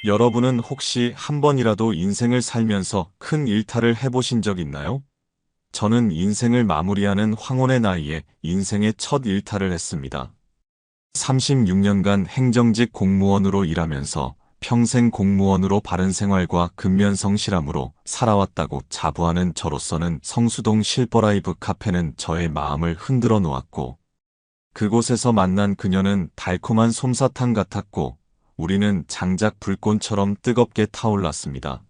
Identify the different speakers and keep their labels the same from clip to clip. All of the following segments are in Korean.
Speaker 1: 여러분은 혹시 한 번이라도 인생을 살면서 큰 일탈을 해보신 적 있나요? 저는 인생을 마무리하는 황혼의 나이에 인생의 첫 일탈을 했습니다. 36년간 행정직 공무원으로 일하면서 평생 공무원으로 바른 생활과 근면성실함으로 살아왔다고 자부하는 저로서는 성수동 실버라이브 카페는 저의 마음을 흔들어 놓았고, 그곳에서 만난 그녀는 달콤한 솜사탕 같았고, 우리는 장작 불꽃처럼 뜨겁게 타올랐습니다.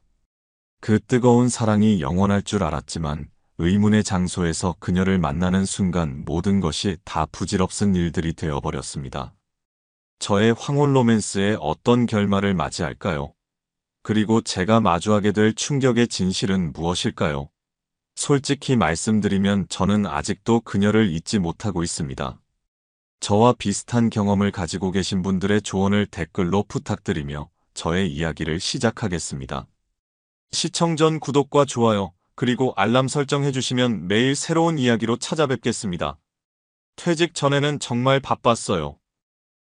Speaker 1: 그 뜨거운 사랑이 영원할 줄 알았지만, 의문의 장소에서 그녀를 만나는 순간 모든 것이 다 부질없은 일들이 되어버렸습니다. 저의 황홀 로맨스에 어떤 결말을 맞이할까요? 그리고 제가 마주하게 될 충격의 진실은 무엇일까요? 솔직히 말씀드리면 저는 아직도 그녀를 잊지 못하고 있습니다. 저와 비슷한 경험을 가지고 계신 분들의 조언을 댓글로 부탁드리며 저의 이야기를 시작하겠습니다. 시청 전 구독과 좋아요, 그리고 알람 설정해주시면 매일 새로운 이야기로 찾아뵙겠습니다. 퇴직 전에는 정말 바빴어요.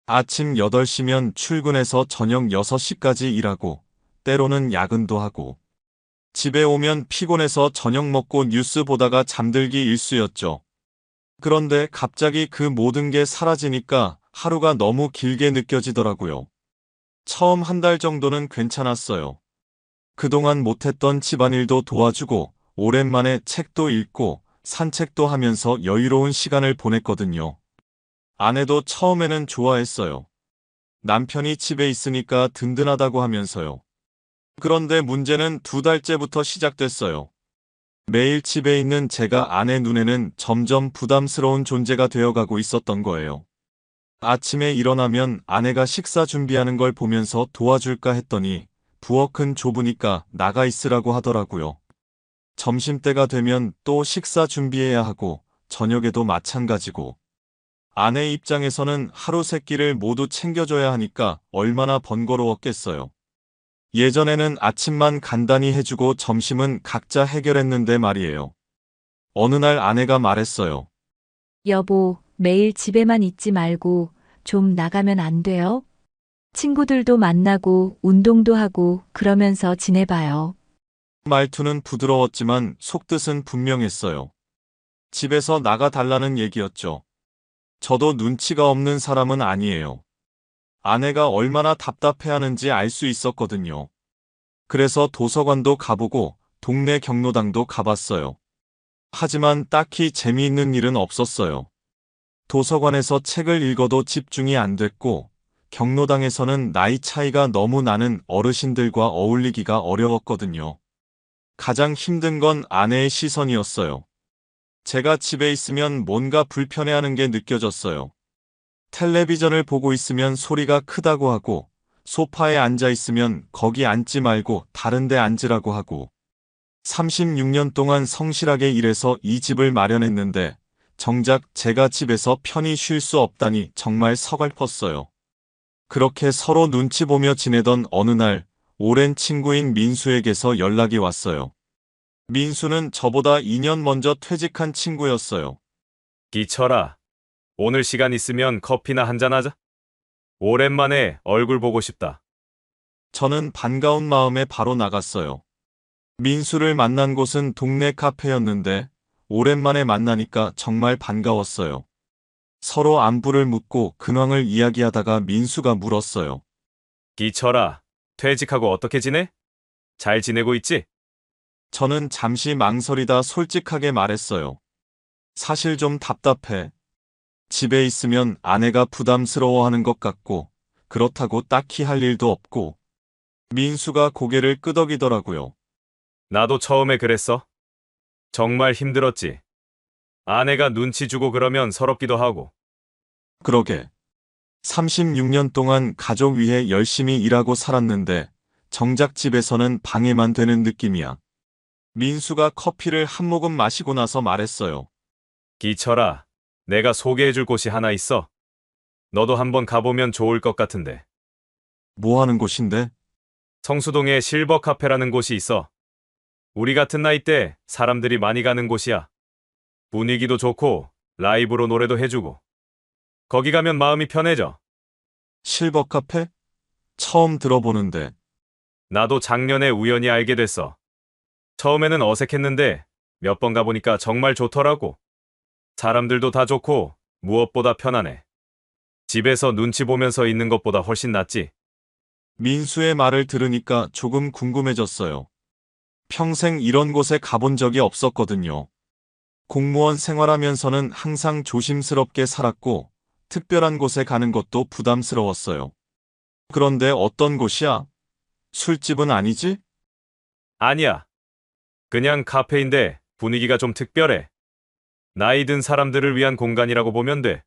Speaker 1: 아침 8시면 출근해서 저녁 6시까지 일하고, 때로는 야근도 하고, 집에 오면 피곤해서 저녁 먹고 뉴스 보다가 잠들기 일쑤였죠. 그런데 갑자기 그 모든 게 사라지니까 하루가 너무 길게 느껴지더라고요. 처음 한 달 정도는 괜찮았어요. 그동안 못했던 집안일도 도와주고, 오랜만에 책도 읽고, 산책도 하면서 여유로운 시간을 보냈거든요. 아내도 처음에는 좋아했어요. 남편이 집에 있으니까 든든하다고 하면서요. 그런데 문제는 2달째부터 시작됐어요. 매일 집에 있는 제가 아내 눈에는 점점 부담스러운 존재가 되어가고 있었던 거예요. 아침에 일어나면 아내가 식사 준비하는 걸 보면서 도와줄까 했더니 부엌은 좁으니까 나가 있으라고 하더라고요. 점심때가 되면 또 식사 준비해야 하고 저녁에도 마찬가지고, 아내 입장에서는 하루 세 끼를 모두 챙겨줘야 하니까 얼마나 번거로웠겠어요. 예전에는 아침만 간단히 해주고 점심은 각자 해결했는데 말이에요. 어느 날 아내가 말했어요.
Speaker 2: 여보, 매일 집에만 있지 말고 좀 나가면 안 돼요? 친구들도 만나고 운동도 하고 그러면서 지내봐요.
Speaker 1: 말투는 부드러웠지만 속뜻은 분명했어요. 집에서 나가달라는 얘기였죠. 저도 눈치가 없는 사람은 아니에요. 아내가 얼마나 답답해하는지 알 수 있었거든요. 그래서 도서관도 가보고 동네 경로당도 가봤어요. 하지만 딱히 재미있는 일은 없었어요. 도서관에서 책을 읽어도 집중이 안 됐고, 경로당에서는 나이 차이가 너무 나는 어르신들과 어울리기가 어려웠거든요. 가장 힘든 건 아내의 시선이었어요. 제가 집에 있으면 뭔가 불편해하는 게 느껴졌어요. 텔레비전을 보고 있으면 소리가 크다고 하고, 소파에 앉아 있으면 거기 앉지 말고 다른 데 앉으라고 하고, 36년 동안 성실하게 일해서 이 집을 마련했는데, 정작 제가 집에서 편히 쉴 수 없다니 정말 서글펐어요. 그렇게 서로 눈치 보며 지내던 어느 날, 오랜 친구인 민수에게서 연락이 왔어요. 민수는 저보다 2년 먼저 퇴직한 친구였어요.
Speaker 3: 기철아, 오늘 시간 있으면 커피나 한잔 하자. 오랜만에 얼굴 보고 싶다.
Speaker 1: 저는 반가운 마음에 바로 나갔어요. 민수를 만난 곳은 동네 카페였는데, 오랜만에 만나니까 정말 반가웠어요. 서로 안부를 묻고 근황을 이야기하다가 민수가 물었어요.
Speaker 3: 기철아, 퇴직하고 어떻게 지내? 잘 지내고 있지?
Speaker 1: 저는 잠시 망설이다 솔직하게 말했어요. 사실 좀 답답해. 집에 있으면 아내가 부담스러워하는 것 같고, 그렇다고 딱히 할 일도 없고. 민수가 고개를 끄덕이더라고요.
Speaker 3: 나도 처음에 그랬어. 정말 힘들었지. 아내가 눈치 주고 그러면 서럽기도 하고.
Speaker 1: 그러게. 36년 동안 가족 위해 열심히 일하고 살았는데, 정작 집에서는 방해만 되는 느낌이야. 민수가 커피를 한 모금 마시고 나서 말했어요.
Speaker 3: 기철아, 내가 소개해줄 곳이 하나 있어. 너도 한번 가보면 좋을 것 같은데.
Speaker 1: 뭐 하는 곳인데?
Speaker 3: 성수동에 실버 카페라는 곳이 있어. 우리 같은 나이대 사람들이 많이 가는 곳이야. 분위기도 좋고 라이브로 노래도 해주고. 거기 가면 마음이 편해져.
Speaker 1: 실버 카페? 처음 들어보는데.
Speaker 3: 나도 작년에 우연히 알게 됐어. 처음에는 어색했는데 몇 번 가보니까 정말 좋더라고. 사람들도 다 좋고 무엇보다 편안해. 집에서 눈치 보면서 있는 것보다 훨씬 낫지.
Speaker 1: 민수의 말을 들으니까 조금 궁금해졌어요. 평생 이런 곳에 가본 적이 없었거든요. 공무원 생활하면서는 항상 조심스럽게 살았고, 특별한 곳에 가는 것도 부담스러웠어요. 그런데 어떤 곳이야? 술집은 아니지?
Speaker 3: 아니야. 그냥 카페인데 분위기가 좀 특별해. 나이 든 사람들을 위한 공간이라고 보면 돼.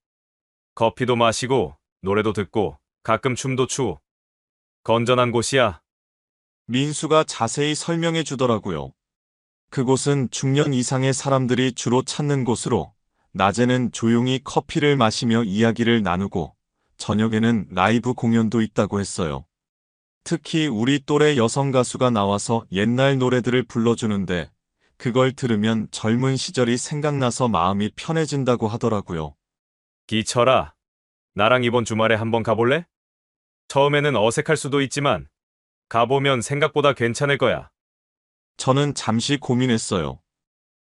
Speaker 3: 커피도 마시고 노래도 듣고 가끔 춤도 추고. 건전한 곳이야.
Speaker 1: 민수가 자세히 설명해 주더라고요. 그곳은 중년 이상의 사람들이 주로 찾는 곳으로, 낮에는 조용히 커피를 마시며 이야기를 나누고, 저녁에는 라이브 공연도 있다고 했어요. 특히 우리 또래 여성 가수가 나와서 옛날 노래들을 불러주는데, 그걸 들으면 젊은 시절이 생각나서 마음이 편해진다고 하더라고요.
Speaker 3: 기철아, 나랑 이번 주말에 한번 가볼래? 처음에는 어색할 수도 있지만 가보면 생각보다 괜찮을 거야.
Speaker 1: 저는 잠시 고민했어요.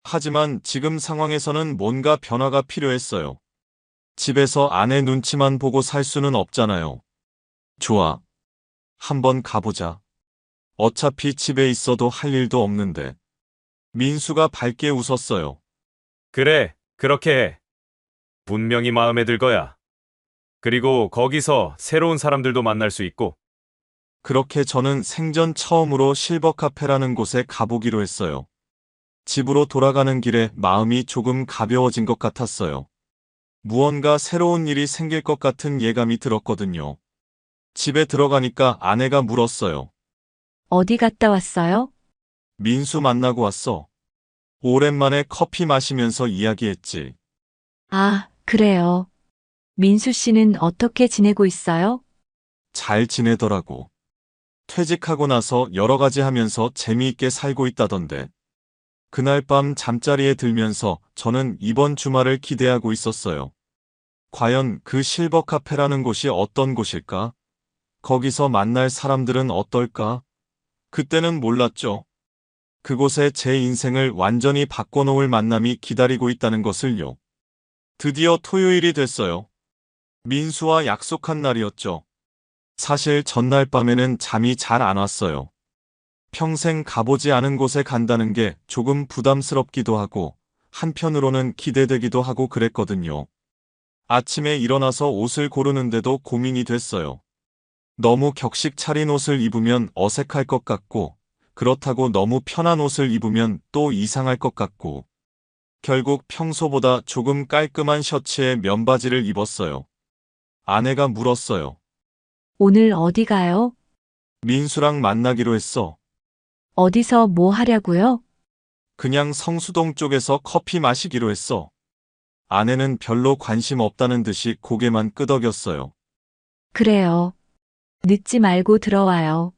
Speaker 1: 하지만 지금 상황에서는 뭔가 변화가 필요했어요. 집에서 아내 눈치만 보고 살 수는 없잖아요. 좋아. 한번 가보자. 어차피 집에 있어도 할 일도 없는데. 민수가 밝게 웃었어요.
Speaker 3: 그래, 그렇게 해. 분명히 마음에 들 거야. 그리고 거기서 새로운 사람들도 만날 수 있고.
Speaker 1: 그렇게 저는 생전 처음으로 실버 카페라는 곳에 가보기로 했어요. 집으로 돌아가는 길에 마음이 조금 가벼워진 것 같았어요. 무언가 새로운 일이 생길 것 같은 예감이 들었거든요. 집에 들어가니까 아내가 물었어요.
Speaker 2: 어디 갔다 왔어요?
Speaker 1: 민수 만나고 왔어. 오랜만에 커피 마시면서 이야기했지.
Speaker 2: 아, 그래요. 민수 씨는 어떻게 지내고 있어요?
Speaker 1: 잘 지내더라고. 퇴직하고 나서 여러 가지 하면서 재미있게 살고 있다던데. 그날 밤 잠자리에 들면서 저는 이번 주말을 기대하고 있었어요. 과연 그 실버 카페라는 곳이 어떤 곳일까? 거기서 만날 사람들은 어떨까? 그때는 몰랐죠. 그곳에 제 인생을 완전히 바꿔놓을 만남이 기다리고 있다는 것을요. 드디어 토요일이 됐어요. 민수와 약속한 날이었죠. 사실 전날 밤에는 잠이 잘 안 왔어요. 평생 가보지 않은 곳에 간다는 게 조금 부담스럽기도 하고, 한편으로는 기대되기도 하고 그랬거든요. 아침에 일어나서 옷을 고르는데도 고민이 됐어요. 너무 격식 차린 옷을 입으면 어색할 것 같고, 그렇다고 너무 편한 옷을 입으면 또 이상할 것 같고, 결국 평소보다 조금 깔끔한 셔츠에 면바지를 입었어요. 아내가 물었어요.
Speaker 2: 오늘 어디 가요?
Speaker 1: 민수랑 만나기로 했어.
Speaker 2: 어디서 뭐 하려고요?
Speaker 1: 그냥 성수동 쪽에서 커피 마시기로 했어. 아내는 별로 관심 없다는 듯이 고개만 끄덕였어요.
Speaker 2: 그래요. 늦지 말고 들어와요.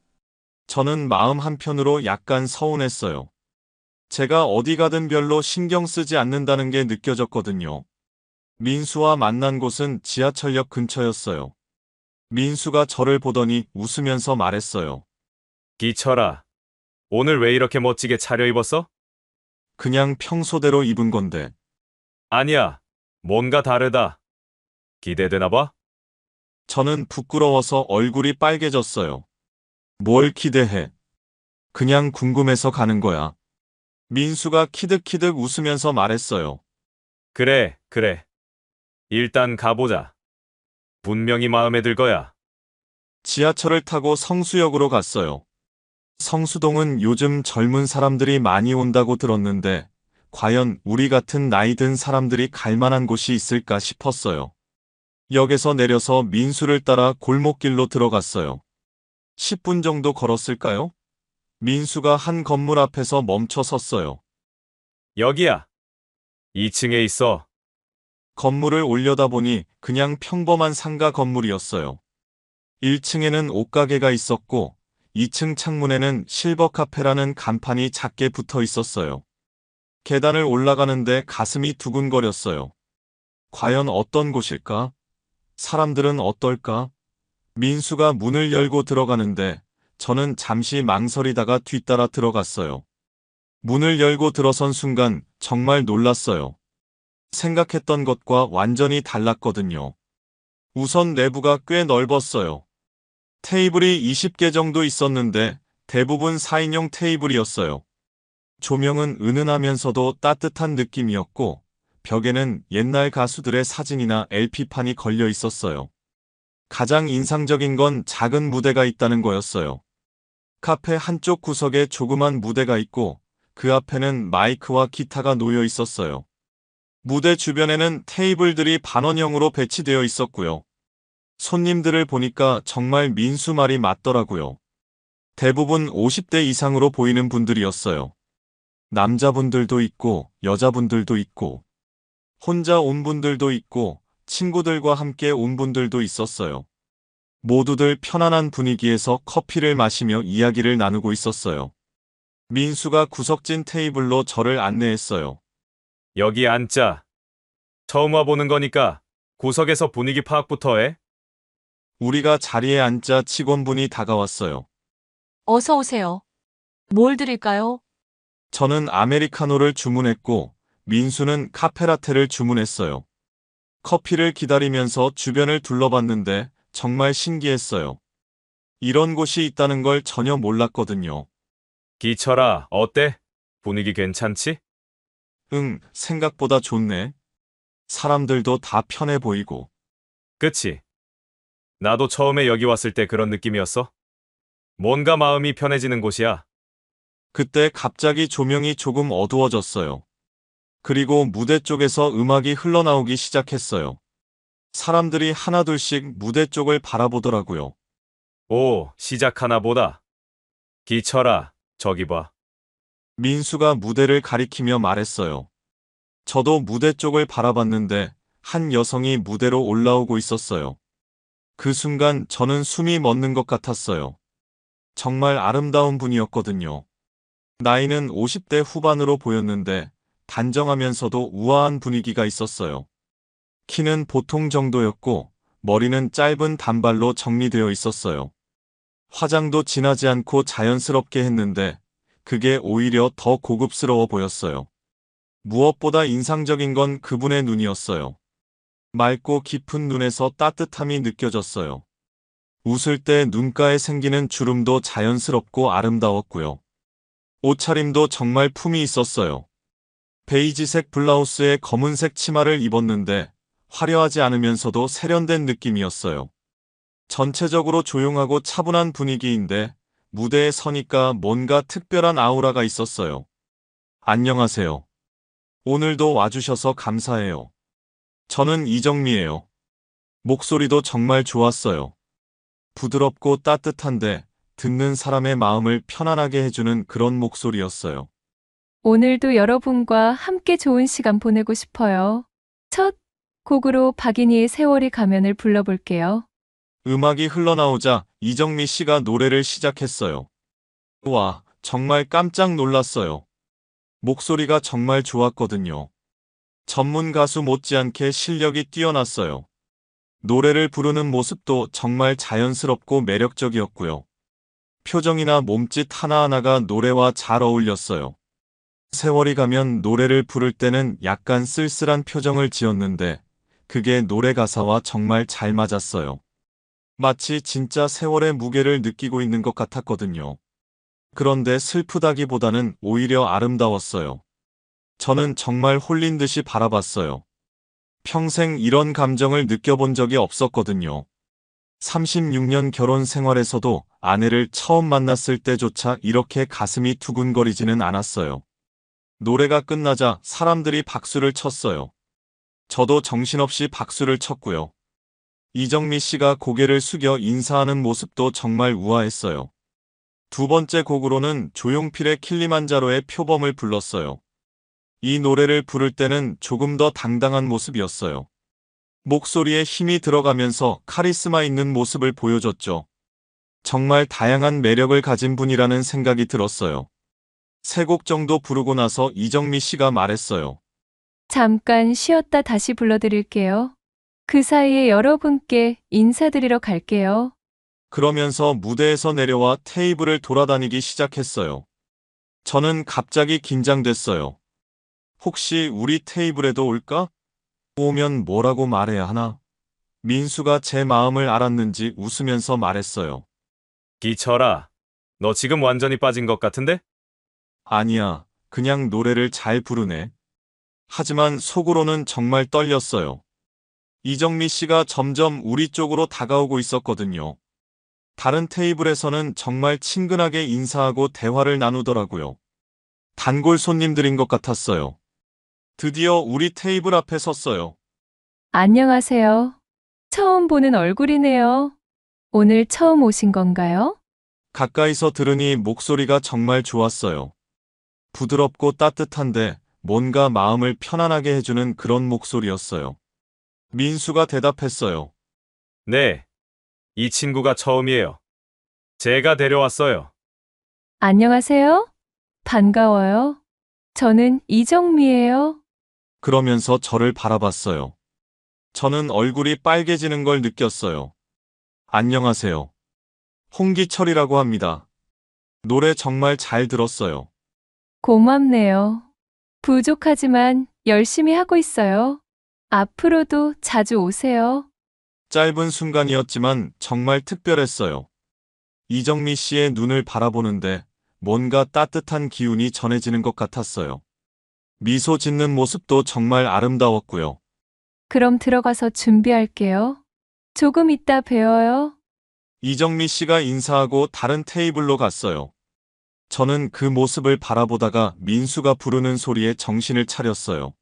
Speaker 1: 저는 마음 한편으로 약간 서운했어요. 제가 어디 가든 별로 신경 쓰지 않는다는 게 느껴졌거든요. 민수와 만난 곳은 지하철역 근처였어요. 민수가 저를 보더니 웃으면서 말했어요.
Speaker 3: 기철아, 오늘 왜 이렇게 멋지게 차려입었어?
Speaker 1: 그냥 평소대로 입은 건데.
Speaker 3: 아니야, 뭔가 다르다. 기대되나 봐?
Speaker 1: 저는 부끄러워서 얼굴이 빨개졌어요. 뭘 기대해? 그냥 궁금해서 가는 거야. 민수가 키득키득 웃으면서 말했어요.
Speaker 3: 그래, 그래. 일단 가보자. 분명히 마음에 들 거야.
Speaker 1: 지하철을 타고 성수역으로 갔어요. 성수동은 요즘 젊은 사람들이 많이 온다고 들었는데, 과연 우리 같은 나이 든 사람들이 갈 만한 곳이 있을까 싶었어요. 역에서 내려서 민수를 따라 골목길로 들어갔어요. 10분 정도 걸었을까요? 민수가 한 건물 앞에서 멈춰 섰어요.
Speaker 3: 여기야. 2층에 있어.
Speaker 1: 건물을 올려다보니 그냥 평범한 상가 건물이었어요. 1층에는 옷가게가 있었고 2층 창문에는 실버 카페라는 간판이 작게 붙어 있었어요. 계단을 올라가는데 가슴이 두근거렸어요. 과연 어떤 곳일까? 사람들은 어떨까? 민수가 문을 열고 들어가는데 저는 잠시 망설이다가 뒤따라 들어갔어요. 문을 열고 들어선 순간 정말 놀랐어요. 생각했던 것과 완전히 달랐거든요. 우선 내부가 꽤 넓었어요. 테이블이 20개 정도 있었는데 대부분 4인용 테이블이었어요. 조명은 은은하면서도 따뜻한 느낌이었고, 벽에는 옛날 가수들의 사진이나 LP판이 걸려 있었어요. 가장 인상적인 건 작은 무대가 있다는 거였어요. 카페 한쪽 구석에 조그만 무대가 있고, 그 앞에는 마이크와 기타가 놓여 있었어요. 무대 주변에는 테이블들이 반원형으로 배치되어 있었고요. 손님들을 보니까 정말 민수 말이 맞더라고요. 대부분 50대 이상으로 보이는 분들이었어요. 남자분들도 있고 여자분들도 있고 혼자 온 분들도 있고 친구들과 함께 온 분들도 있었어요. 모두들 편안한 분위기에서 커피를 마시며 이야기를 나누고 있었어요. 민수가 구석진 테이블로 저를 안내했어요.
Speaker 3: 여기 앉자. 처음 와보는 거니까 구석에서 분위기 파악부터 해.
Speaker 1: 우리가 자리에 앉자 직원분이 다가왔어요.
Speaker 4: 어서 오세요. 뭘 드릴까요?
Speaker 1: 저는 아메리카노를 주문했고 민수는 카페라테를 주문했어요. 커피를 기다리면서 주변을 둘러봤는데 정말 신기했어요. 이런 곳이 있다는 걸 전혀 몰랐거든요.
Speaker 3: 기철아, 어때? 분위기 괜찮지?
Speaker 1: 응, 생각보다 좋네. 사람들도 다 편해 보이고.
Speaker 3: 그치? 나도 처음에 여기 왔을 때 그런 느낌이었어. 뭔가 마음이 편해지는 곳이야.
Speaker 1: 그때 갑자기 조명이 조금 어두워졌어요. 그리고 무대 쪽에서 음악이 흘러나오기 시작했어요. 사람들이 하나둘씩 무대 쪽을 바라보더라고요.
Speaker 3: 오, 시작하나 보다. 기철아, 저기 봐.
Speaker 1: 민수가 무대를 가리키며 말했어요. 저도 무대 쪽을 바라봤는데 한 여성이 무대로 올라오고 있었어요. 그 순간 저는 숨이 멎는 것 같았어요. 정말 아름다운 분이었거든요. 나이는 50대 후반으로 보였는데 단정하면서도 우아한 분위기가 있었어요. 키는 보통 정도였고 머리는 짧은 단발로 정리되어 있었어요. 화장도 진하지 않고 자연스럽게 했는데 그게 오히려 더 고급스러워 보였어요. 무엇보다 인상적인 건 그분의 눈이었어요. 맑고 깊은 눈에서 따뜻함이 느껴졌어요. 웃을 때 눈가에 생기는 주름도 자연스럽고 아름다웠고요. 옷차림도 정말 품이 있었어요. 베이지색 블라우스에 검은색 치마를 입었는데 화려하지 않으면서도 세련된 느낌이었어요. 전체적으로 조용하고 차분한 분위기인데 무대에 서니까 뭔가 특별한 아우라가 있었어요. 안녕하세요. 오늘도 와주셔서 감사해요. 저는 이정미예요. 목소리도 정말 좋았어요. 부드럽고 따뜻한데 듣는 사람의 마음을 편안하게 해주는 그런 목소리였어요.
Speaker 5: 오늘도 여러분과 함께 좋은 시간 보내고 싶어요. 첫 곡으로 박인희의 세월이 가면을 불러볼게요.
Speaker 1: 음악이 흘러나오자 이정미 씨가 노래를 시작했어요. 와, 정말 깜짝 놀랐어요. 목소리가 정말 좋았거든요. 전문 가수 못지않게 실력이 뛰어났어요. 노래를 부르는 모습도 정말 자연스럽고 매력적이었고요. 표정이나 몸짓 하나하나가 노래와 잘 어울렸어요. 세월이 가면 노래를 부를 때는 약간 쓸쓸한 표정을 지었는데 그게 노래 가사와 정말 잘 맞았어요. 마치 진짜 세월의 무게를 느끼고 있는 것 같았거든요. 그런데 슬프다기보다는 오히려 아름다웠어요. 저는 정말 홀린 듯이 바라봤어요. 평생 이런 감정을 느껴본 적이 없었거든요. 36년 결혼 생활에서도 아내를 처음 만났을 때조차 이렇게 가슴이 두근거리지는 않았어요. 노래가 끝나자 사람들이 박수를 쳤어요. 저도 정신없이 박수를 쳤고요. 이정미 씨가 고개를 숙여 인사하는 모습도 정말 우아했어요. 두 번째 곡으로는 조용필의 킬리만자로의 표범을 불렀어요. 이 노래를 부를 때는 조금 더 당당한 모습이었어요. 목소리에 힘이 들어가면서 카리스마 있는 모습을 보여줬죠. 정말 다양한 매력을 가진 분이라는 생각이 들었어요. 세 곡 정도 부르고 나서 이정미 씨가 말했어요.
Speaker 5: 잠깐 쉬었다 다시 불러드릴게요. 그 사이에 여러분께 인사드리러 갈게요.
Speaker 1: 그러면서 무대에서 내려와 테이블을 돌아다니기 시작했어요. 저는 갑자기 긴장됐어요. 혹시 우리 테이블에도 올까? 오면 뭐라고 말해야 하나? 민수가 제 마음을 알았는지 웃으면서 말했어요.
Speaker 3: 기철아, 너 지금 완전히 빠진 것 같은데?
Speaker 1: 아니야, 그냥 노래를 잘 부르네. 하지만 속으로는 정말 떨렸어요. 이정미 씨가 점점 우리 쪽으로 다가오고 있었거든요. 다른 테이블에서는 정말 친근하게 인사하고 대화를 나누더라고요. 단골 손님들인 것 같았어요. 드디어 우리 테이블 앞에 섰어요.
Speaker 5: 안녕하세요. 처음 보는 얼굴이네요. 오늘 처음 오신 건가요?
Speaker 1: 가까이서 들으니 목소리가 정말 좋았어요. 부드럽고 따뜻한데 뭔가 마음을 편안하게 해주는 그런 목소리였어요. 민수가 대답했어요.
Speaker 3: 네. 이 친구가 처음이에요. 제가 데려왔어요.
Speaker 5: 안녕하세요. 반가워요. 저는 이정미예요.
Speaker 1: 그러면서 저를 바라봤어요. 저는 얼굴이 빨개지는 걸 느꼈어요. 안녕하세요. 홍기철이라고 합니다. 노래 정말 잘 들었어요.
Speaker 5: 고맙네요. 부족하지만 열심히 하고 있어요. 앞으로도 자주 오세요.
Speaker 1: 짧은 순간이었지만 정말 특별했어요. 이정미 씨의 눈을 바라보는데 뭔가 따뜻한 기운이 전해지는 것 같았어요. 미소 짓는 모습도 정말 아름다웠고요.
Speaker 5: 그럼 들어가서 준비할게요. 조금 이따 봬요.
Speaker 1: 이정미 씨가 인사하고 다른 테이블로 갔어요. 저는 그 모습을 바라보다가 민수가 부르는 소리에 정신을 차렸어요.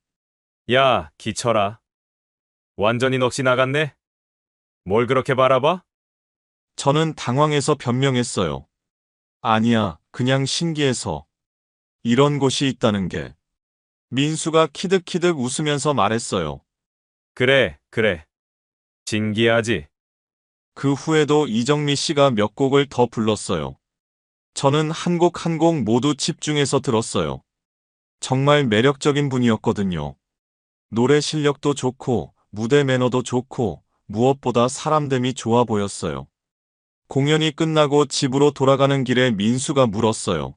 Speaker 3: 야, 기철아. 완전히 넋이 나갔네? 뭘 그렇게 바라봐?
Speaker 1: 저는 당황해서 변명했어요. 아니야, 그냥 신기해서. 이런 곳이 있다는 게. 민수가 키득키득 웃으면서 말했어요.
Speaker 3: 그래, 그래. 신기하지?
Speaker 1: 그 후에도 이정미 씨가 몇 곡을 더 불렀어요. 저는 한 곡 한 곡 모두 집중해서 들었어요. 정말 매력적인 분이었거든요. 노래 실력도 좋고, 무대 매너도 좋고, 무엇보다 사람됨이 좋아 보였어요. 공연이 끝나고 집으로 돌아가는 길에 민수가 물었어요.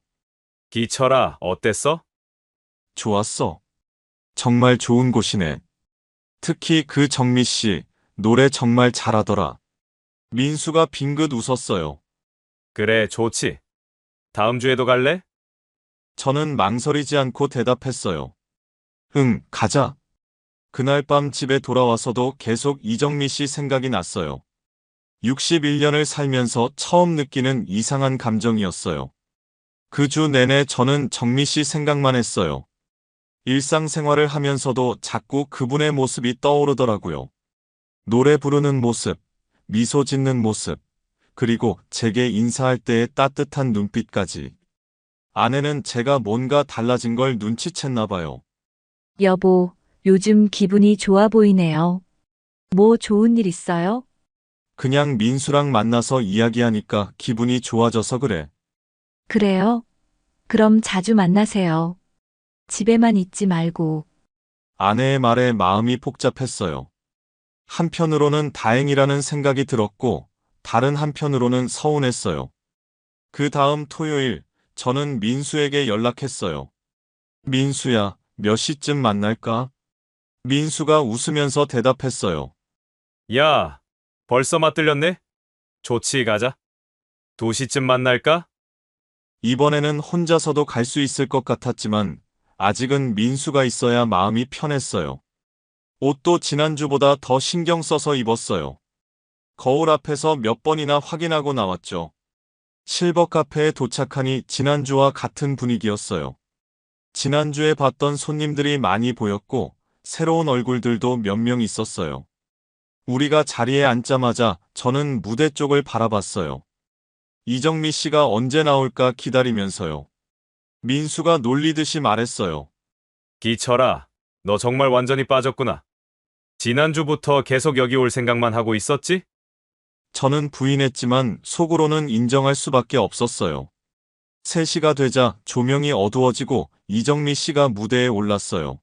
Speaker 3: 기철아, 어땠어?
Speaker 1: 좋았어. 정말 좋은 곳이네. 특히 그 정미 씨, 노래 정말 잘하더라. 민수가 빙긋 웃었어요.
Speaker 3: 그래, 좋지. 다음 주에도 갈래?
Speaker 1: 저는 망설이지 않고 대답했어요. 응, 가자. 그날 밤 집에 돌아와서도 계속 이정미 씨 생각이 났어요. 61년을 살면서 처음 느끼는 이상한 감정이었어요. 그 주 내내 저는 정미 씨 생각만 했어요. 일상생활을 하면서도 자꾸 그분의 모습이 떠오르더라고요. 노래 부르는 모습, 미소 짓는 모습, 그리고 제게 인사할 때의 따뜻한 눈빛까지. 아내는 제가 뭔가 달라진 걸 눈치챘나 봐요.
Speaker 2: 여보, 요즘 기분이 좋아 보이네요. 뭐 좋은 일 있어요?
Speaker 1: 그냥 민수랑 만나서 이야기하니까 기분이 좋아져서 그래.
Speaker 2: 그래요? 그럼 자주 만나세요. 집에만 있지 말고.
Speaker 1: 아내의 말에 마음이 복잡했어요. 한편으로는 다행이라는 생각이 들었고, 다른 한편으로는 서운했어요. 그 다음 토요일, 저는 민수에게 연락했어요. 민수야, 몇 시쯤 만날까? 민수가 웃으면서 대답했어요.
Speaker 3: 야, 벌써 맞들렸네? 좋지, 가자. 2시쯤 만날까?
Speaker 1: 이번에는 혼자서도 갈 수 있을 것 같았지만, 아직은 민수가 있어야 마음이 편했어요. 옷도 지난주보다 더 신경 써서 입었어요. 거울 앞에서 몇 번이나 확인하고 나왔죠. 실버 카페에 도착하니 지난주와 같은 분위기였어요. 지난주에 봤던 손님들이 많이 보였고, 새로운 얼굴들도 몇 명 있었어요. 우리가 자리에 앉자마자 저는 무대 쪽을 바라봤어요. 이정미 씨가 언제 나올까 기다리면서요. 민수가 놀리듯이 말했어요.
Speaker 3: 기철아, 너 정말 완전히 빠졌구나. 지난주부터 계속 여기 올 생각만 하고 있었지?
Speaker 1: 저는 부인했지만 속으로는 인정할 수밖에 없었어요. 3시가 되자 조명이 어두워지고 이정미 씨가 무대에 올랐어요.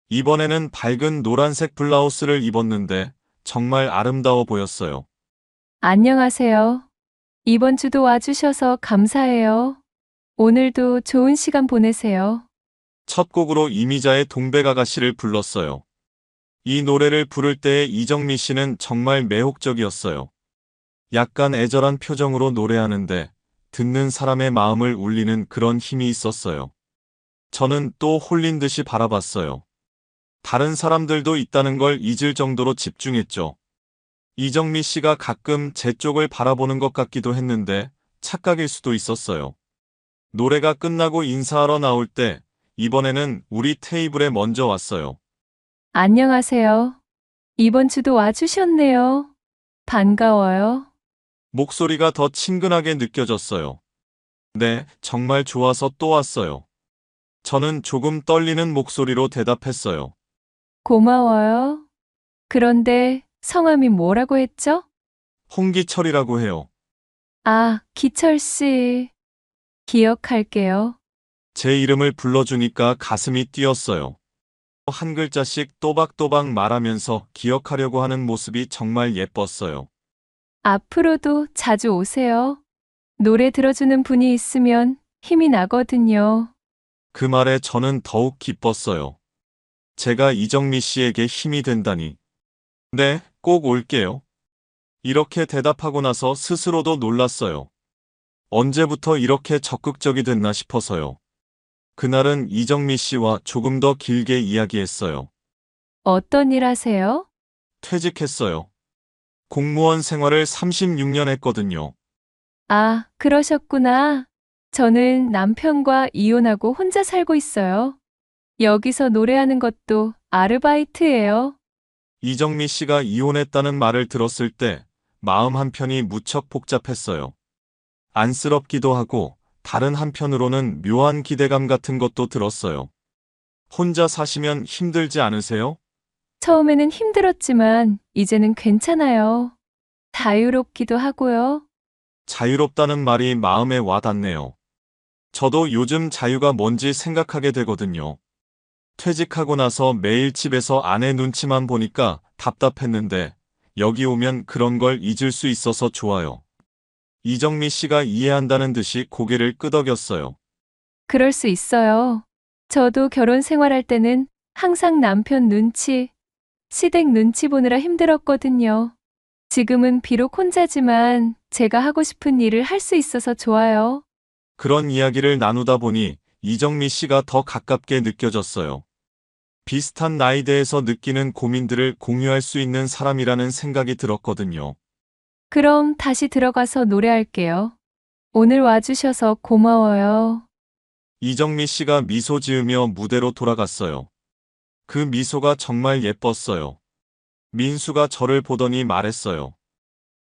Speaker 1: 이번에는 밝은 노란색 블라우스를 입었는데 정말 아름다워 보였어요.
Speaker 5: 안녕하세요. 이번 주도 와주셔서 감사해요. 오늘도 좋은 시간 보내세요.
Speaker 1: 첫 곡으로 이미자의 동백아가씨를 불렀어요. 이 노래를 부를 때의 이정미 씨는 정말 매혹적이었어요. 약간 애절한 표정으로 노래하는데 듣는 사람의 마음을 울리는 그런 힘이 있었어요. 저는 또 홀린 듯이 바라봤어요. 다른 사람들도 있다는 걸 잊을 정도로 집중했죠. 이정미 씨가 가끔 제 쪽을 바라보는 것 같기도 했는데 착각일 수도 있었어요. 노래가 끝나고 인사하러 나올 때 이번에는 우리 테이블에 먼저 왔어요.
Speaker 5: 안녕하세요. 이번 주도 와주셨네요. 반가워요.
Speaker 1: 목소리가 더 친근하게 느껴졌어요. 네, 정말 좋아서 또 왔어요. 저는 조금 떨리는 목소리로 대답했어요.
Speaker 5: 고마워요. 그런데 성함이 뭐라고 했죠?
Speaker 1: 홍기철이라고 해요.
Speaker 5: 아, 기철 씨. 기억할게요.
Speaker 1: 제 이름을 불러주니까 가슴이 뛰었어요. 한 글자씩 또박또박 말하면서 기억하려고 하는 모습이 정말 예뻤어요.
Speaker 5: 앞으로도 자주 오세요. 노래 들어주는 분이 있으면 힘이 나거든요.
Speaker 1: 그 말에 저는 더욱 기뻤어요. 제가 이정미 씨에게 힘이 된다니. 네, 꼭 올게요. 이렇게 대답하고 나서 스스로도 놀랐어요. 언제부터 이렇게 적극적이 됐나 싶어서요. 그날은 이정미 씨와 조금 더 길게 이야기했어요.
Speaker 5: 어떤 일 하세요?
Speaker 1: 퇴직했어요. 공무원 생활을 36년 했거든요.
Speaker 5: 아, 그러셨구나. 저는 남편과 이혼하고 혼자 살고 있어요. 여기서 노래하는 것도 아르바이트예요.
Speaker 1: 이정미 씨가 이혼했다는 말을 들었을 때 마음 한편이 무척 복잡했어요. 안쓰럽기도 하고 다른 한편으로는 묘한 기대감 같은 것도 들었어요. 혼자 사시면 힘들지 않으세요?
Speaker 5: 처음에는 힘들었지만 이제는 괜찮아요. 자유롭기도 하고요.
Speaker 1: 자유롭다는 말이 마음에 와닿네요. 저도 요즘 자유가 뭔지 생각하게 되거든요. 퇴직하고 나서 매일 집에서 아내 눈치만 보니까 답답했는데 여기 오면 그런 걸 잊을 수 있어서 좋아요. 이정미 씨가 이해한다는 듯이 고개를 끄덕였어요.
Speaker 5: 그럴 수 있어요. 저도 결혼 생활할 때는 항상 남편 눈치, 시댁 눈치 보느라 힘들었거든요. 지금은 비록 혼자지만 제가 하고 싶은 일을 할 수 있어서 좋아요.
Speaker 1: 그런 이야기를 나누다 보니 이정미 씨가 더 가깝게 느껴졌어요. 비슷한 나이대에서 느끼는 고민들을 공유할 수 있는 사람이라는 생각이 들었거든요.
Speaker 5: 그럼 다시 들어가서 노래할게요. 오늘 와주셔서 고마워요.
Speaker 1: 이정미 씨가 미소 지으며 무대로 돌아갔어요. 그 미소가 정말 예뻤어요. 민수가 저를 보더니 말했어요.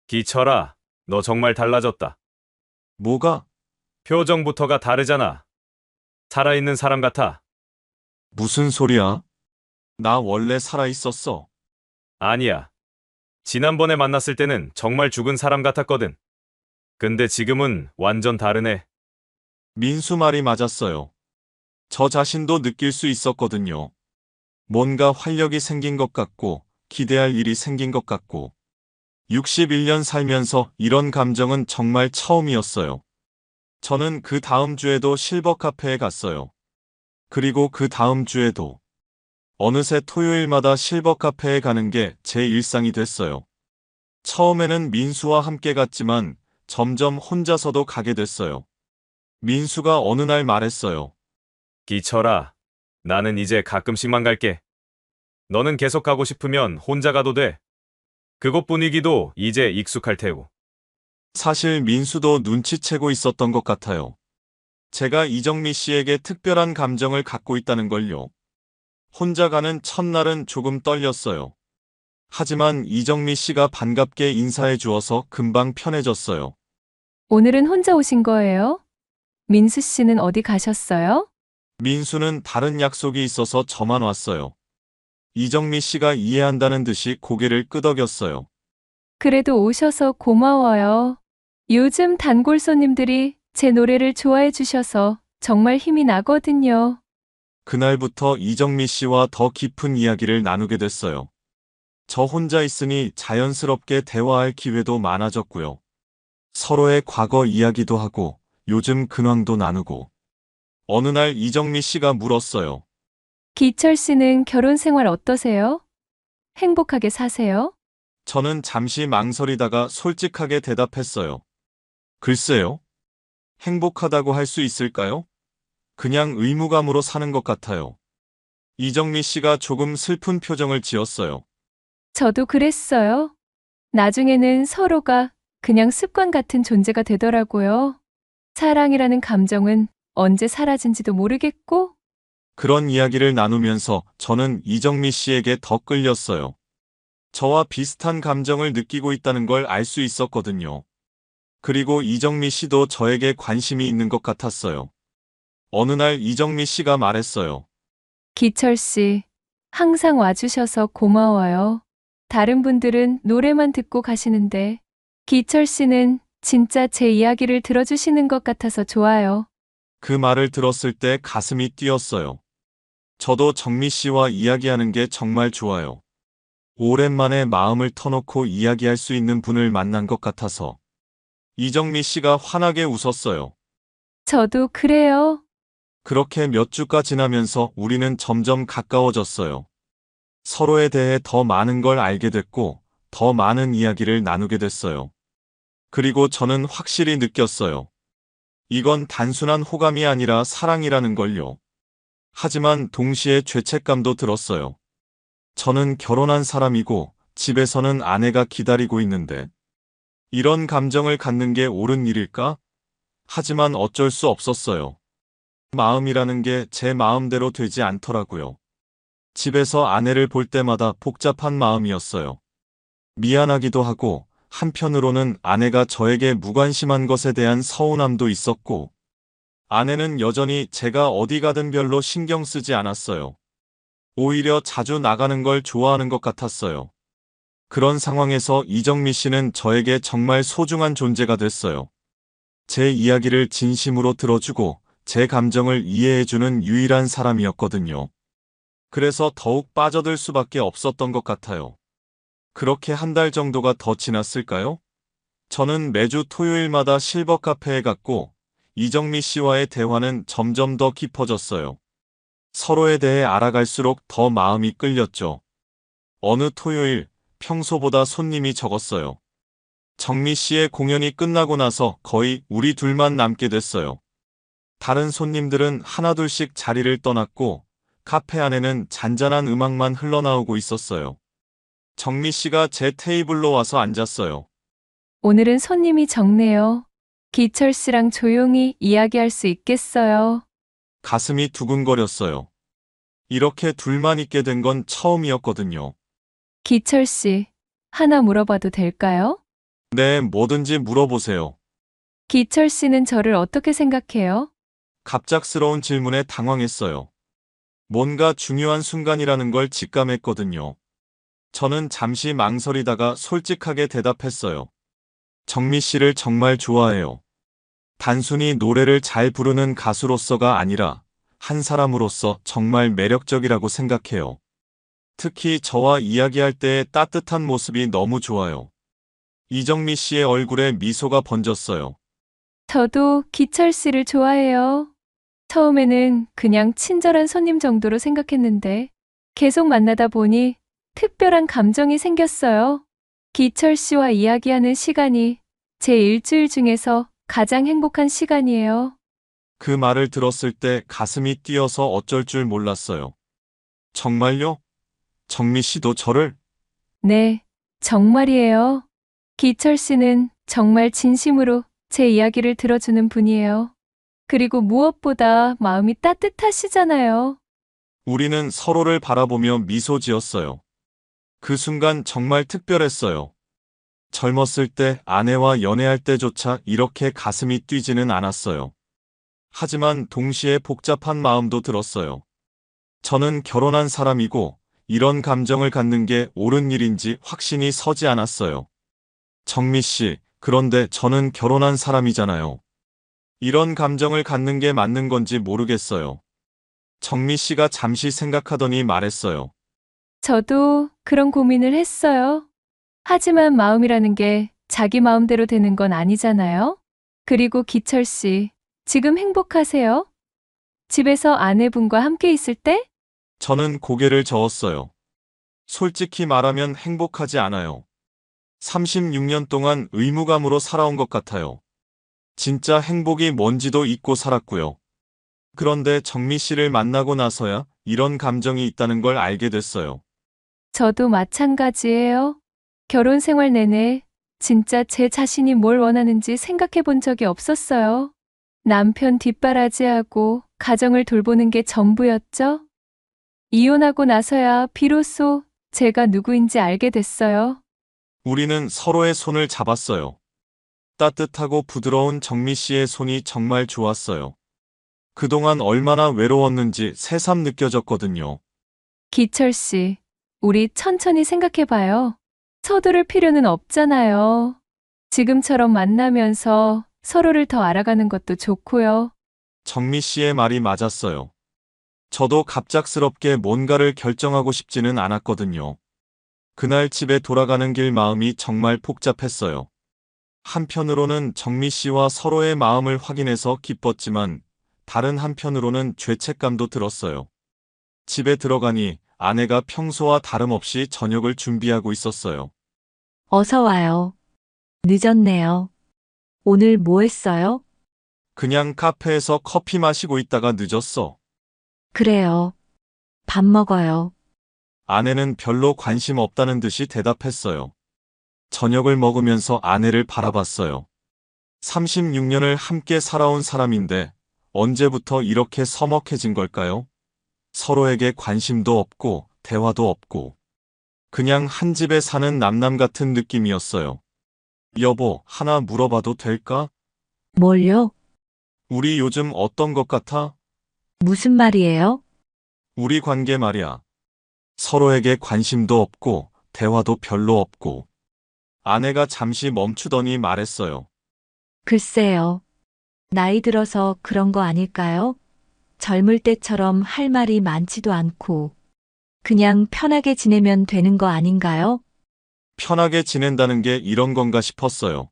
Speaker 3: 기철아, 너 정말 달라졌다.
Speaker 1: 뭐가?
Speaker 3: 표정부터가 다르잖아. 살아있는 사람 같아.
Speaker 1: 무슨 소리야? 나 원래 살아있었어.
Speaker 3: 아니야. 지난번에 만났을 때는 정말 죽은 사람 같았거든. 근데 지금은 완전 다르네.
Speaker 1: 민수 말이 맞았어요. 저 자신도 느낄 수 있었거든요. 뭔가 활력이 생긴 것 같고, 기대할 일이 생긴 것 같고. 61년 살면서 이런 감정은 정말 처음이었어요. 저는 그 다음 주에도 실버 카페에 갔어요. 그리고 그 다음 주에도. 어느새 토요일마다 실버 카페에 가는 게 제 일상이 됐어요. 처음에는 민수와 함께 갔지만 점점 혼자서도 가게 됐어요. 민수가 어느 날 말했어요.
Speaker 3: 기철아, 나는 이제 가끔씩만 갈게. 너는 계속 가고 싶으면 혼자 가도 돼. 그곳 분위기도 이제 익숙할 테고.
Speaker 1: 사실 민수도 눈치채고 있었던 것 같아요. 제가 이정미 씨에게 특별한 감정을 갖고 있다는 걸요. 혼자 가는 첫날은 조금 떨렸어요. 하지만 이정미 씨가 반갑게 인사해 주어서 금방 편해졌어요.
Speaker 5: 오늘은 혼자 오신 거예요? 민수 씨는 어디 가셨어요?
Speaker 1: 민수는 다른 약속이 있어서 저만 왔어요. 이정미 씨가 이해한다는 듯이 고개를 끄덕였어요.
Speaker 5: 그래도 오셔서 고마워요. 요즘 단골 손님들이 제 노래를 좋아해 주셔서 정말 힘이 나거든요.
Speaker 1: 그날부터 이정미 씨와 더 깊은 이야기를 나누게 됐어요. 저 혼자 있으니 자연스럽게 대화할 기회도 많아졌고요. 서로의 과거 이야기도 하고 요즘 근황도 나누고. 어느 날 이정미 씨가 물었어요.
Speaker 5: 기철 씨는 결혼 생활 어떠세요? 행복하게 사세요?
Speaker 1: 저는 잠시 망설이다가 솔직하게 대답했어요. 글쎄요. 행복하다고 할 수 있을까요? 그냥 의무감으로 사는 것 같아요. 이정미 씨가 조금 슬픈 표정을 지었어요.
Speaker 5: 저도 그랬어요. 나중에는 서로가 그냥 습관 같은 존재가 되더라고요. 사랑이라는 감정은 언제 사라진지도 모르겠고,
Speaker 1: 그런 이야기를 나누면서 저는 이정미 씨에게 더 끌렸어요. 저와 비슷한 감정을 느끼고 있다는 걸 알 수 있었거든요. 그리고 이정미 씨도 저에게 관심이 있는 것 같았어요. 어느 날 이정미 씨가 말했어요.
Speaker 5: 기철 씨, 항상 와주셔서 고마워요. 다른 분들은 노래만 듣고 가시는데, 기철 씨는 진짜 제 이야기를 들어주시는 것 같아서 좋아요.
Speaker 1: 그 말을 들었을 때 가슴이 뛰었어요. 저도 정미 씨와 이야기하는 게 정말 좋아요. 오랜만에 마음을 터놓고 이야기할 수 있는 분을 만난 것 같아서. 이정미 씨가 환하게 웃었어요.
Speaker 5: 저도 그래요.
Speaker 1: 그렇게 몇 주가 지나면서 우리는 점점 가까워졌어요. 서로에 대해 더 많은 걸 알게 됐고, 더 많은 이야기를 나누게 됐어요. 그리고 저는 확실히 느꼈어요. 이건 단순한 호감이 아니라 사랑이라는 걸요. 하지만 동시에 죄책감도 들었어요. 저는 결혼한 사람이고 집에서는 아내가 기다리고 있는데 이런 감정을 갖는 게 옳은 일일까? 하지만 어쩔 수 없었어요. 마음이라는 게 제 마음대로 되지 않더라고요. 집에서 아내를 볼 때마다 복잡한 마음이었어요. 미안하기도 하고 한편으로는 아내가 저에게 무관심한 것에 대한 서운함도 있었고 아내는 여전히 제가 어디 가든 별로 신경 쓰지 않았어요. 오히려 자주 나가는 걸 좋아하는 것 같았어요. 그런 상황에서 이정미 씨는 저에게 정말 소중한 존재가 됐어요. 제 이야기를 진심으로 들어주고 제 감정을 이해해주는 유일한 사람이었거든요. 그래서 더욱 빠져들 수밖에 없었던 것 같아요. 그렇게 한 달 정도가 더 지났을까요? 저는 매주 토요일마다 실버 카페에 갔고 이정미 씨와의 대화는 점점 더 깊어졌어요. 서로에 대해 알아갈수록 더 마음이 끌렸죠. 어느 토요일 평소보다 손님이 적었어요. 정미 씨의 공연이 끝나고 나서 거의 우리 둘만 남게 됐어요. 다른 손님들은 하나둘씩 자리를 떠났고 카페 안에는 잔잔한 음악만 흘러나오고 있었어요. 정미 씨가 제 테이블로 와서 앉았어요.
Speaker 5: 오늘은 손님이 적네요. 기철 씨랑 조용히 이야기할 수 있겠어요.
Speaker 1: 가슴이 두근거렸어요. 이렇게 둘만 있게 된 건 처음이었거든요.
Speaker 5: 기철 씨, 하나 물어봐도 될까요?
Speaker 1: 네, 뭐든지 물어보세요.
Speaker 5: 기철 씨는 저를 어떻게 생각해요?
Speaker 1: 갑작스러운 질문에 당황했어요. 뭔가 중요한 순간이라는 걸 직감했거든요. 저는 잠시 망설이다가 솔직하게 대답했어요. 정미 씨를 정말 좋아해요. 단순히 노래를 잘 부르는 가수로서가 아니라 한 사람으로서 정말 매력적이라고 생각해요. 특히 저와 이야기할 때의 따뜻한 모습이 너무 좋아요. 이정미 씨의 얼굴에 미소가 번졌어요.
Speaker 5: 저도 기철 씨를 좋아해요. 처음에는 그냥 친절한 손님 정도로 생각했는데 계속 만나다 보니 특별한 감정이 생겼어요. 기철 씨와 이야기하는 시간이 제 일주일 중에서 가장 행복한 시간이에요.
Speaker 1: 그 말을 들었을 때 가슴이 뛰어서 어쩔 줄 몰랐어요. 정말요? 정미 씨도 저를?
Speaker 5: 네, 정말이에요. 기철 씨는 정말 진심으로 제 이야기를 들어주는 분이에요. 그리고 무엇보다 마음이 따뜻하시잖아요.
Speaker 1: 우리는 서로를 바라보며 미소 지었어요. 그 순간 정말 특별했어요. 젊었을 때 아내와 연애할 때조차 이렇게 가슴이 뛰지는 않았어요. 하지만 동시에 복잡한 마음도 들었어요. 저는 결혼한 사람이고 이런 감정을 갖는 게 옳은 일인지 확신이 서지 않았어요. 정미 씨, 그런데 저는 결혼한 사람이잖아요. 이런 감정을 갖는 게 맞는 건지 모르겠어요. 정미 씨가 잠시 생각하더니 말했어요.
Speaker 5: 저도 그런 고민을 했어요. 하지만 마음이라는 게 자기 마음대로 되는 건 아니잖아요? 그리고 기철 씨, 지금 행복하세요? 집에서 아내분과 함께 있을 때?
Speaker 1: 저는 고개를 저었어요. 솔직히 말하면 행복하지 않아요. 36년 동안 의무감으로 살아온 것 같아요. 진짜 행복이 뭔지도 잊고 살았고요. 그런데 정미 씨를 만나고 나서야 이런 감정이 있다는 걸 알게 됐어요.
Speaker 5: 저도 마찬가지예요. 결혼 생활 내내 진짜 제 자신이 뭘 원하는지 생각해 본 적이 없었어요. 남편 뒷바라지하고 가정을 돌보는 게 전부였죠. 이혼하고 나서야 비로소 제가 누구인지 알게 됐어요.
Speaker 1: 우리는 서로의 손을 잡았어요. 따뜻하고 부드러운 정미 씨의 손이 정말 좋았어요. 그동안 얼마나 외로웠는지 새삼 느껴졌거든요.
Speaker 5: 기철 씨, 우리 천천히 생각해 봐요. 서두를 필요는 없잖아요. 지금처럼 만나면서 서로를 더 알아가는 것도 좋고요.
Speaker 1: 정미 씨의 말이 맞았어요. 저도 갑작스럽게 뭔가를 결정하고 싶지는 않았거든요. 그날 집에 돌아가는 길 마음이 정말 복잡했어요. 한편으로는 정미 씨와 서로의 마음을 확인해서 기뻤지만 다른 한편으로는 죄책감도 들었어요. 집에 들어가니 아내가 평소와 다름없이 저녁을 준비하고 있었어요.
Speaker 2: 어서 와요. 늦었네요. 오늘 뭐 했어요?
Speaker 1: 그냥 카페에서 커피 마시고 있다가 늦었어.
Speaker 2: 그래요. 밥 먹어요.
Speaker 1: 아내는 별로 관심 없다는 듯이 대답했어요. 저녁을 먹으면서 아내를 바라봤어요. 36년을 함께 살아온 사람인데 언제부터 이렇게 서먹해진 걸까요? 서로에게 관심도 없고 대화도 없고 그냥 한 집에 사는 남남 같은 느낌이었어요. 여보, 하나 물어봐도 될까?
Speaker 2: 뭘요?
Speaker 1: 우리 요즘 어떤 것 같아?
Speaker 2: 무슨 말이에요?
Speaker 1: 우리 관계 말이야. 서로에게 관심도 없고 대화도 별로 없고. 아내가 잠시 멈추더니 말했어요.
Speaker 2: 글쎄요. 나이 들어서 그런 거 아닐까요? 젊을 때처럼 할 말이 많지도 않고. 그냥 편하게 지내면 되는 거 아닌가요?
Speaker 1: 편하게 지낸다는 게 이런 건가 싶었어요.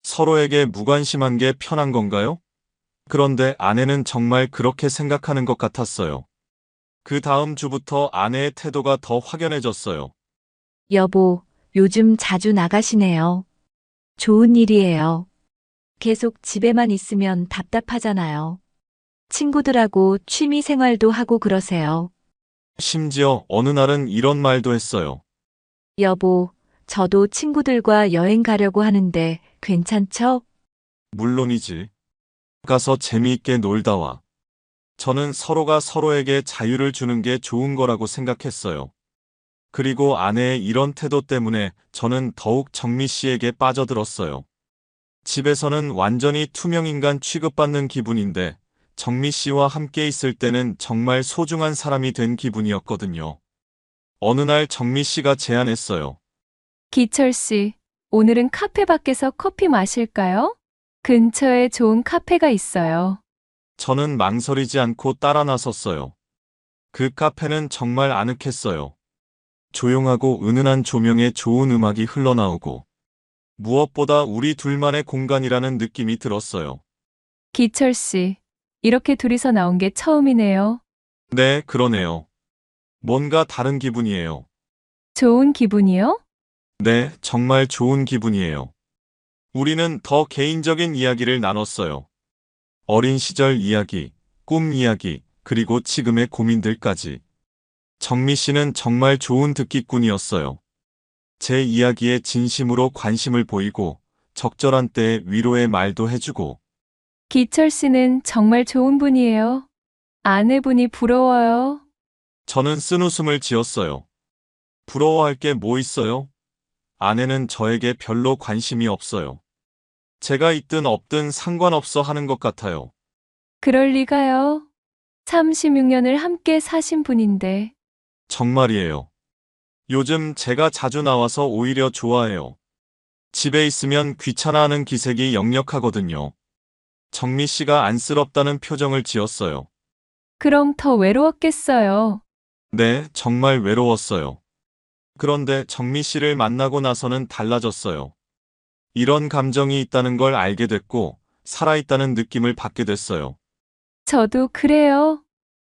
Speaker 1: 서로에게 무관심한 게 편한 건가요? 그런데 아내는 정말 그렇게 생각하는 것 같았어요. 그 다음 주부터 아내의 태도가 더 확연해졌어요.
Speaker 2: 여보, 요즘 자주 나가시네요. 좋은 일이에요. 계속 집에만 있으면 답답하잖아요. 친구들하고 취미 생활도 하고 그러세요.
Speaker 1: 심지어 어느 날은 이런 말도 했어요.
Speaker 2: 여보, 저도 친구들과 여행 가려고 하는데 괜찮죠?
Speaker 1: 물론이지. 가서 재미있게 놀다 와. 저는 서로가 서로에게 자유를 주는 게 좋은 거라고 생각했어요. 그리고 아내의 이런 태도 때문에 저는 더욱 정미 씨에게 빠져들었어요. 집에서는 완전히 투명인간 취급받는 기분인데 정미 씨와 함께 있을 때는 정말 소중한 사람이 된 기분이었거든요. 어느 날 정미 씨가 제안했어요.
Speaker 5: 기철 씨, 오늘은 카페 밖에서 커피 마실까요? 근처에 좋은 카페가 있어요.
Speaker 1: 저는 망설이지 않고 따라 나섰어요. 그 카페는 정말 아늑했어요. 조용하고 은은한 조명에 좋은 음악이 흘러나오고 무엇보다 우리 둘만의 공간이라는 느낌이 들었어요.
Speaker 5: 기철 씨, 이렇게 둘이서 나온 게 처음이네요.
Speaker 1: 네, 그러네요. 뭔가 다른 기분이에요.
Speaker 5: 좋은 기분이요?
Speaker 1: 네, 정말 좋은 기분이에요. 우리는 더 개인적인 이야기를 나눴어요. 어린 시절 이야기, 꿈 이야기, 그리고 지금의 고민들까지. 정미 씨는 정말 좋은 듣기꾼이었어요. 제 이야기에 진심으로 관심을 보이고 적절한 때에 위로의 말도 해주고
Speaker 5: 기철 씨는 정말 좋은 분이에요. 아내분이 부러워요.
Speaker 1: 저는 쓴웃음을 지었어요. 부러워할 게 뭐 있어요? 아내는 저에게 별로 관심이 없어요. 제가 있든 없든 상관없어 하는 것 같아요.
Speaker 5: 그럴 리가요. 36년을 함께 사신 분인데.
Speaker 1: 정말이에요. 요즘 제가 자주 나와서 오히려 좋아해요. 집에 있으면 귀찮아하는 기색이 역력하거든요. 정미 씨가 안쓰럽다는 표정을 지었어요.
Speaker 5: 그럼 더 외로웠겠어요.
Speaker 1: 네, 정말 외로웠어요. 그런데 정미 씨를 만나고 나서는 달라졌어요. 이런 감정이 있다는 걸 알게 됐고, 살아있다는 느낌을 받게 됐어요.
Speaker 5: 저도 그래요.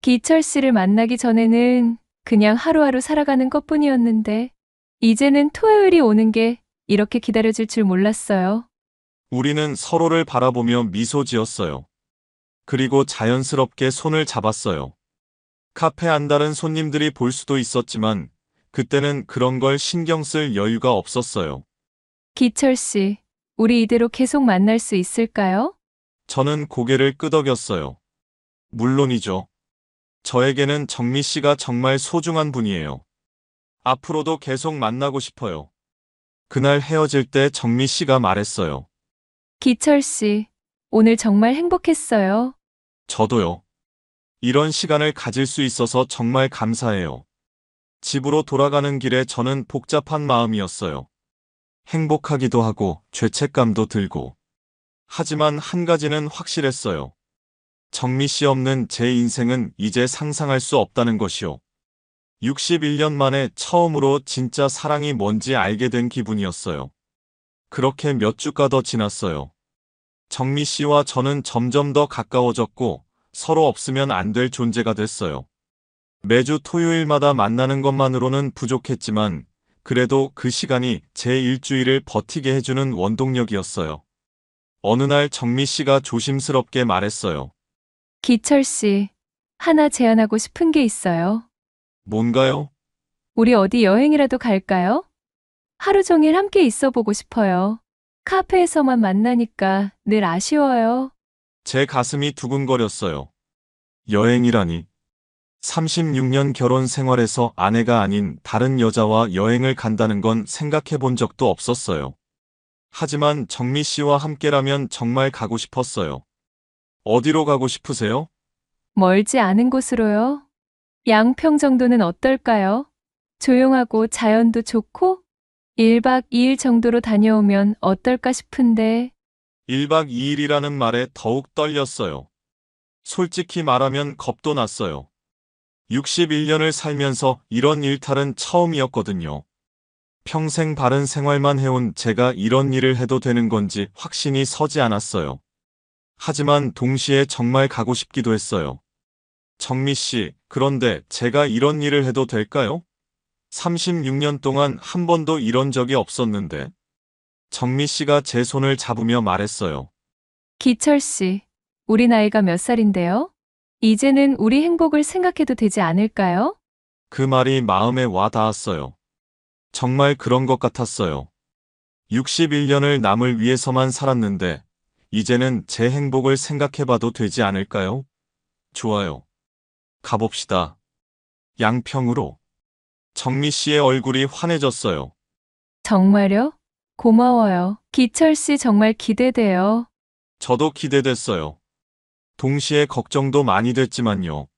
Speaker 5: 기철 씨를 만나기 전에는 그냥 하루하루 살아가는 것뿐이었는데, 이제는 토요일이 오는 게 이렇게 기다려질 줄 몰랐어요.
Speaker 1: 우리는 서로를 바라보며 미소 지었어요. 그리고 자연스럽게 손을 잡았어요. 카페 안달은 손님들이 볼 수도 있었지만, 그때는 그런 걸 신경 쓸 여유가 없었어요.
Speaker 5: 기철 씨, 우리 이대로 계속 만날 수 있을까요?
Speaker 1: 저는 고개를 끄덕였어요. 물론이죠. 저에게는 정미 씨가 정말 소중한 분이에요. 앞으로도 계속 만나고 싶어요. 그날 헤어질 때 정미 씨가 말했어요.
Speaker 5: 기철 씨, 오늘 정말 행복했어요.
Speaker 1: 저도요. 이런 시간을 가질 수 있어서 정말 감사해요. 집으로 돌아가는 길에 저는 복잡한 마음이었어요. 행복하기도 하고 죄책감도 들고. 하지만 한 가지는 확실했어요. 정미 씨 없는 제 인생은 이제 상상할 수 없다는 것이요. 61년 만에 처음으로 진짜 사랑이 뭔지 알게 된 기분이었어요. 그렇게 몇 주가 더 지났어요. 정미 씨와 저는 점점 더 가까워졌고 서로 없으면 안 될 존재가 됐어요. 매주 토요일마다 만나는 것만으로는 부족했지만 그래도 그 시간이 제 일주일을 버티게 해주는 원동력이었어요. 어느 날 정미 씨가 조심스럽게 말했어요.
Speaker 5: 기철 씨, 하나 제안하고 싶은 게 있어요.
Speaker 1: 뭔가요?
Speaker 5: 우리 어디 여행이라도 갈까요? 하루 종일 함께 있어 보고 싶어요. 카페에서만 만나니까 늘 아쉬워요.
Speaker 1: 제 가슴이 두근거렸어요. 여행이라니. 36년 결혼 생활에서 아내가 아닌 다른 여자와 여행을 간다는 건 생각해 본 적도 없었어요. 하지만 정미 씨와 함께라면 정말 가고 싶었어요. 어디로 가고 싶으세요?
Speaker 5: 멀지 않은 곳으로요. 양평 정도는 어떨까요? 조용하고 자연도 좋고 1박 2일 정도로 다녀오면 어떨까 싶은데
Speaker 1: 1박 2일이라는 말에 더욱 떨렸어요. 솔직히 말하면 겁도 났어요. 61년을 살면서 이런 일탈은 처음이었거든요. 평생 바른 생활만 해온 제가 이런 일을 해도 되는 건지 확신이 서지 않았어요. 하지만 동시에 정말 가고 싶기도 했어요. 정미 씨, 그런데 제가 이런 일을 해도 될까요? 36년 동안 한 번도 이런 적이 없었는데. 정미 씨가 제 손을 잡으며 말했어요.
Speaker 5: 기철 씨, 우리 나이가 몇 살인데요? 이제는 우리 행복을 생각해도 되지 않을까요?
Speaker 1: 그 말이 마음에 와 닿았어요. 정말 그런 것 같았어요. 61년을 남을 위해서만 살았는데, 이제는 제 행복을 생각해봐도 되지 않을까요? 좋아요. 가봅시다. 양평으로. 정미 씨의 얼굴이 환해졌어요.
Speaker 5: 정말요? 고마워요. 기철 씨 정말 기대돼요.
Speaker 1: 저도 기대됐어요. 동시에 걱정도 많이 됐지만요.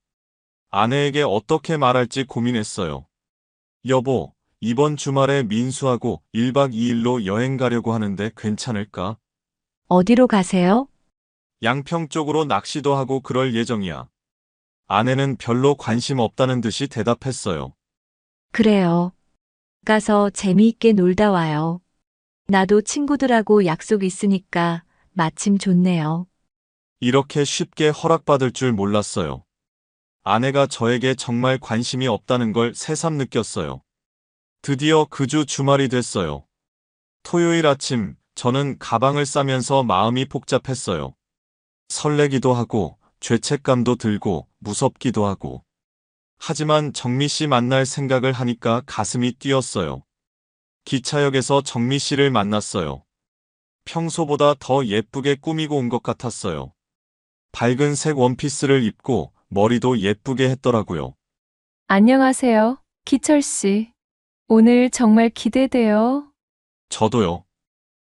Speaker 1: 아내에게 어떻게 말할지 고민했어요. 여보, 이번 주말에 민수하고 1박 2일로 여행 가려고 하는데 괜찮을까?
Speaker 2: 어디로 가세요?
Speaker 1: 양평 쪽으로 낚시도 하고 그럴 예정이야. 아내는 별로 관심 없다는 듯이 대답했어요.
Speaker 2: 그래요. 가서 재미있게 놀다 와요. 나도 친구들하고 약속 있으니까 마침 좋네요.
Speaker 1: 이렇게 쉽게 허락받을 줄 몰랐어요. 아내가 저에게 정말 관심이 없다는 걸 새삼 느꼈어요. 드디어 그 주 주말이 됐어요. 토요일 아침, 저는 가방을 싸면서 마음이 복잡했어요. 설레기도 하고, 죄책감도 들고, 무섭기도 하고. 하지만 정미 씨 만날 생각을 하니까 가슴이 뛰었어요. 기차역에서 정미 씨를 만났어요. 평소보다 더 예쁘게 꾸미고 온 것 같았어요. 밝은 색 원피스를 입고 머리도 예쁘게 했더라고요.
Speaker 5: 안녕하세요. 기철 씨. 오늘 정말 기대돼요.
Speaker 1: 저도요.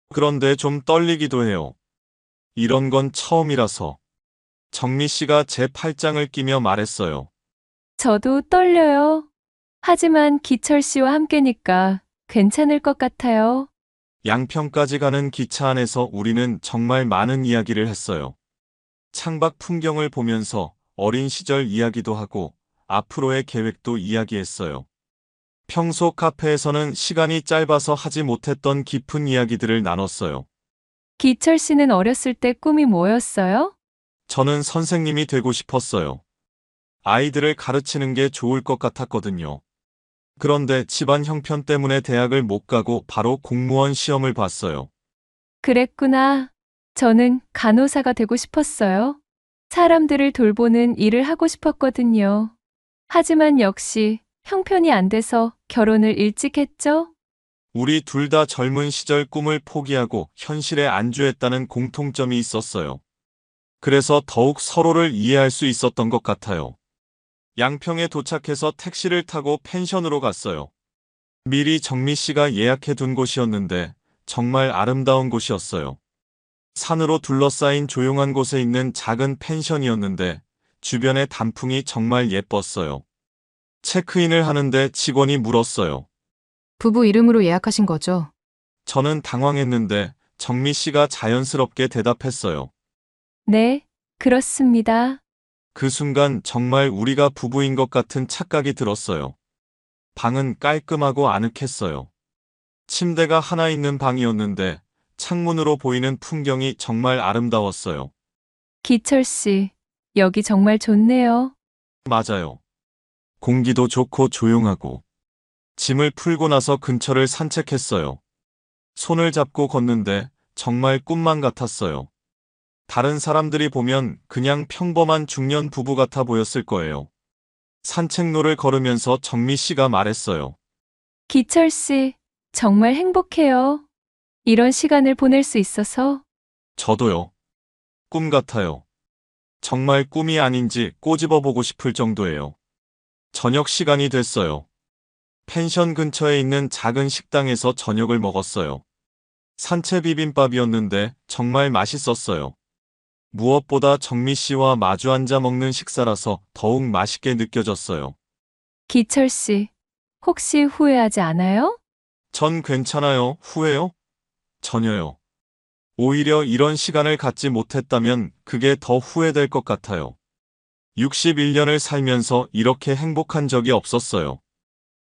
Speaker 1: 그런데 좀 떨리기도 해요. 이런 건 처음이라서. 정미 씨가 제 팔짱을 끼며 말했어요.
Speaker 5: 저도 떨려요. 하지만 기철 씨와 함께니까 괜찮을 것 같아요.
Speaker 1: 양평까지 가는 기차 안에서 우리는 정말 많은 이야기를 했어요. 창밖 풍경을 보면서 어린 시절 이야기도 하고 앞으로의 계획도 이야기했어요. 평소 카페에서는 시간이 짧아서 하지 못했던 깊은 이야기들을 나눴어요.
Speaker 5: 기철 씨는 어렸을 때 꿈이 뭐였어요?
Speaker 1: 저는 선생님이 되고 싶었어요. 아이들을 가르치는 게 좋을 것 같았거든요. 그런데 집안 형편 때문에 대학을 못 가고 바로 공무원 시험을 봤어요.
Speaker 5: 그랬구나. 저는 간호사가 되고 싶었어요. 사람들을 돌보는 일을 하고 싶었거든요. 하지만 역시 형편이 안 돼서 결혼을 일찍 했죠?
Speaker 1: 우리 둘 다 젊은 시절 꿈을 포기하고 현실에 안주했다는 공통점이 있었어요. 그래서 더욱 서로를 이해할 수 있었던 것 같아요. 양평에 도착해서 택시를 타고 펜션으로 갔어요. 미리 정미 씨가 예약해 둔 곳이었는데 정말 아름다운 곳이었어요. 산으로 둘러싸인 조용한 곳에 있는 작은 펜션이었는데 주변의 단풍이 정말 예뻤어요. 체크인을 하는데 직원이 물었어요.
Speaker 6: 부부 이름으로 예약하신 거죠?
Speaker 1: 저는 당황했는데 정미 씨가 자연스럽게 대답했어요.
Speaker 5: 네, 그렇습니다.
Speaker 1: 그 순간 정말 우리가 부부인 것 같은 착각이 들었어요. 방은 깔끔하고 아늑했어요. 침대가 하나 있는 방이었는데 창문으로 보이는 풍경이 정말 아름다웠어요.
Speaker 5: 기철 씨, 여기 정말 좋네요.
Speaker 1: 맞아요. 공기도 좋고 조용하고. 짐을 풀고 나서 근처를 산책했어요. 손을 잡고 걷는데 정말 꿈만 같았어요. 다른 사람들이 보면 그냥 평범한 중년 부부 같아 보였을 거예요. 산책로를 걸으면서 정미 씨가 말했어요.
Speaker 5: 기철 씨, 정말 행복해요. 이런 시간을 보낼 수 있어서.
Speaker 1: 저도요. 꿈 같아요. 정말 꿈이 아닌지 꼬집어 보고 싶을 정도예요. 저녁 시간이 됐어요. 펜션 근처에 있는 작은 식당에서 저녁을 먹었어요. 산채 비빔밥이었는데 정말 맛있었어요. 무엇보다 정미 씨와 마주 앉아 먹는 식사라서 더욱 맛있게 느껴졌어요.
Speaker 5: 기철 씨, 혹시 후회하지 않아요?
Speaker 1: 전 괜찮아요. 후회요? 전혀요. 오히려 이런 시간을 갖지 못했다면 그게 더 후회될 것 같아요. 61년을 살면서 이렇게 행복한 적이 없었어요.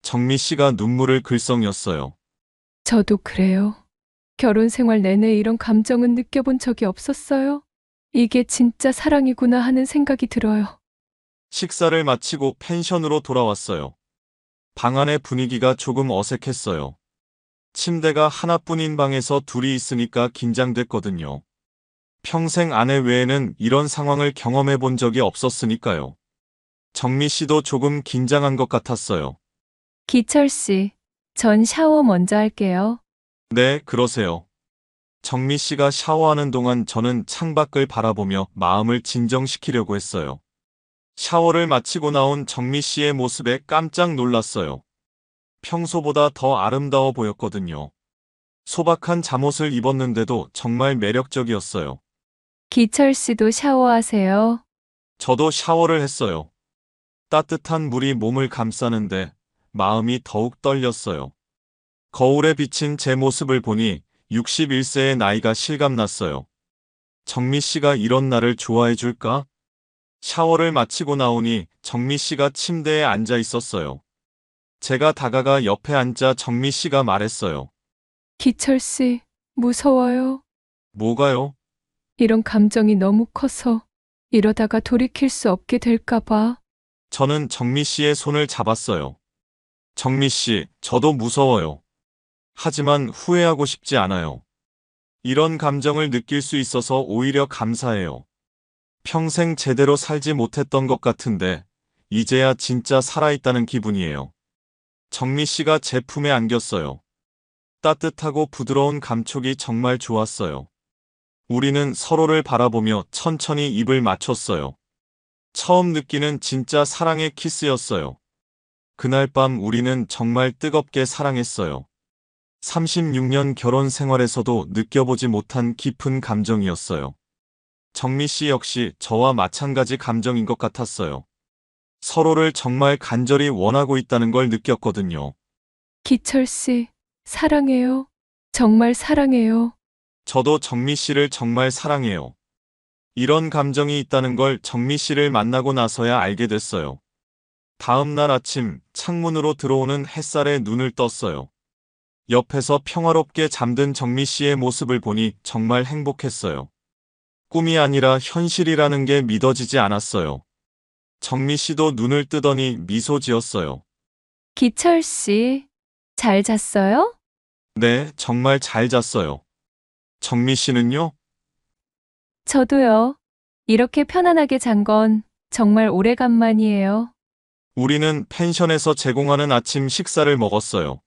Speaker 1: 정미 씨가 눈물을 글썽였어요.
Speaker 5: 저도 그래요. 결혼 생활 내내 이런 감정은 느껴본 적이 없었어요. 이게 진짜 사랑이구나 하는 생각이 들어요.
Speaker 1: 식사를 마치고 펜션으로 돌아왔어요. 방 안의 분위기가 조금 어색했어요. 침대가 하나뿐인 방에서 둘이 있으니까 긴장됐거든요. 평생 아내 외에는 이런 상황을 경험해 본 적이 없었으니까요. 정미 씨도 조금 긴장한 것 같았어요.
Speaker 5: 기철 씨, 전 샤워 먼저 할게요.
Speaker 1: 네, 그러세요. 정미 씨가 샤워하는 동안 저는 창밖을 바라보며 마음을 진정시키려고 했어요. 샤워를 마치고 나온 정미 씨의 모습에 깜짝 놀랐어요. 평소보다 더 아름다워 보였거든요. 소박한 잠옷을 입었는데도 정말 매력적이었어요.
Speaker 5: 기철 씨도 샤워하세요.
Speaker 1: 저도 샤워를 했어요. 따뜻한 물이 몸을 감싸는데 마음이 더욱 떨렸어요. 거울에 비친 제 모습을 보니 61세의 나이가 실감났어요. 정미 씨가 이런 나를 좋아해 줄까? 샤워를 마치고 나오니 정미 씨가 침대에 앉아 있었어요. 제가 다가가 옆에 앉자 정미 씨가 말했어요.
Speaker 5: 기철 씨, 무서워요.
Speaker 1: 뭐가요?
Speaker 5: 이런 감정이 너무 커서 이러다가 돌이킬 수 없게 될까봐.
Speaker 1: 저는 정미 씨의 손을 잡았어요. 정미 씨, 저도 무서워요. 하지만 후회하고 싶지 않아요. 이런 감정을 느낄 수 있어서 오히려 감사해요. 평생 제대로 살지 못했던 것 같은데 이제야 진짜 살아있다는 기분이에요. 정미 씨가 제 품에 안겼어요. 따뜻하고 부드러운 감촉이 정말 좋았어요. 우리는 서로를 바라보며 천천히 입을 맞췄어요. 처음 느끼는 진짜 사랑의 키스였어요. 그날 밤 우리는 정말 뜨겁게 사랑했어요. 36년 결혼 생활에서도 느껴보지 못한 깊은 감정이었어요. 정미 씨 역시 저와 마찬가지 감정인 것 같았어요. 서로를 정말 간절히 원하고 있다는 걸 느꼈거든요.
Speaker 5: 기철 씨, 사랑해요. 정말 사랑해요.
Speaker 1: 저도 정미 씨를 정말 사랑해요. 이런 감정이 있다는 걸 정미 씨를 만나고 나서야 알게 됐어요. 다음 날 아침 창문으로 들어오는 햇살에 눈을 떴어요. 옆에서 평화롭게 잠든 정미 씨의 모습을 보니 정말 행복했어요. 꿈이 아니라 현실이라는 게 믿어지지 않았어요. 정미 씨도 눈을 뜨더니 미소 지었어요.
Speaker 5: 기철 씨, 잘 잤어요?
Speaker 1: 네, 정말 잘 잤어요. 정미 씨는요?
Speaker 5: 저도요. 이렇게 편안하게 잔 건 정말 오래간만이에요.
Speaker 1: 우리는 펜션에서 제공하는 아침 식사를 먹었어요.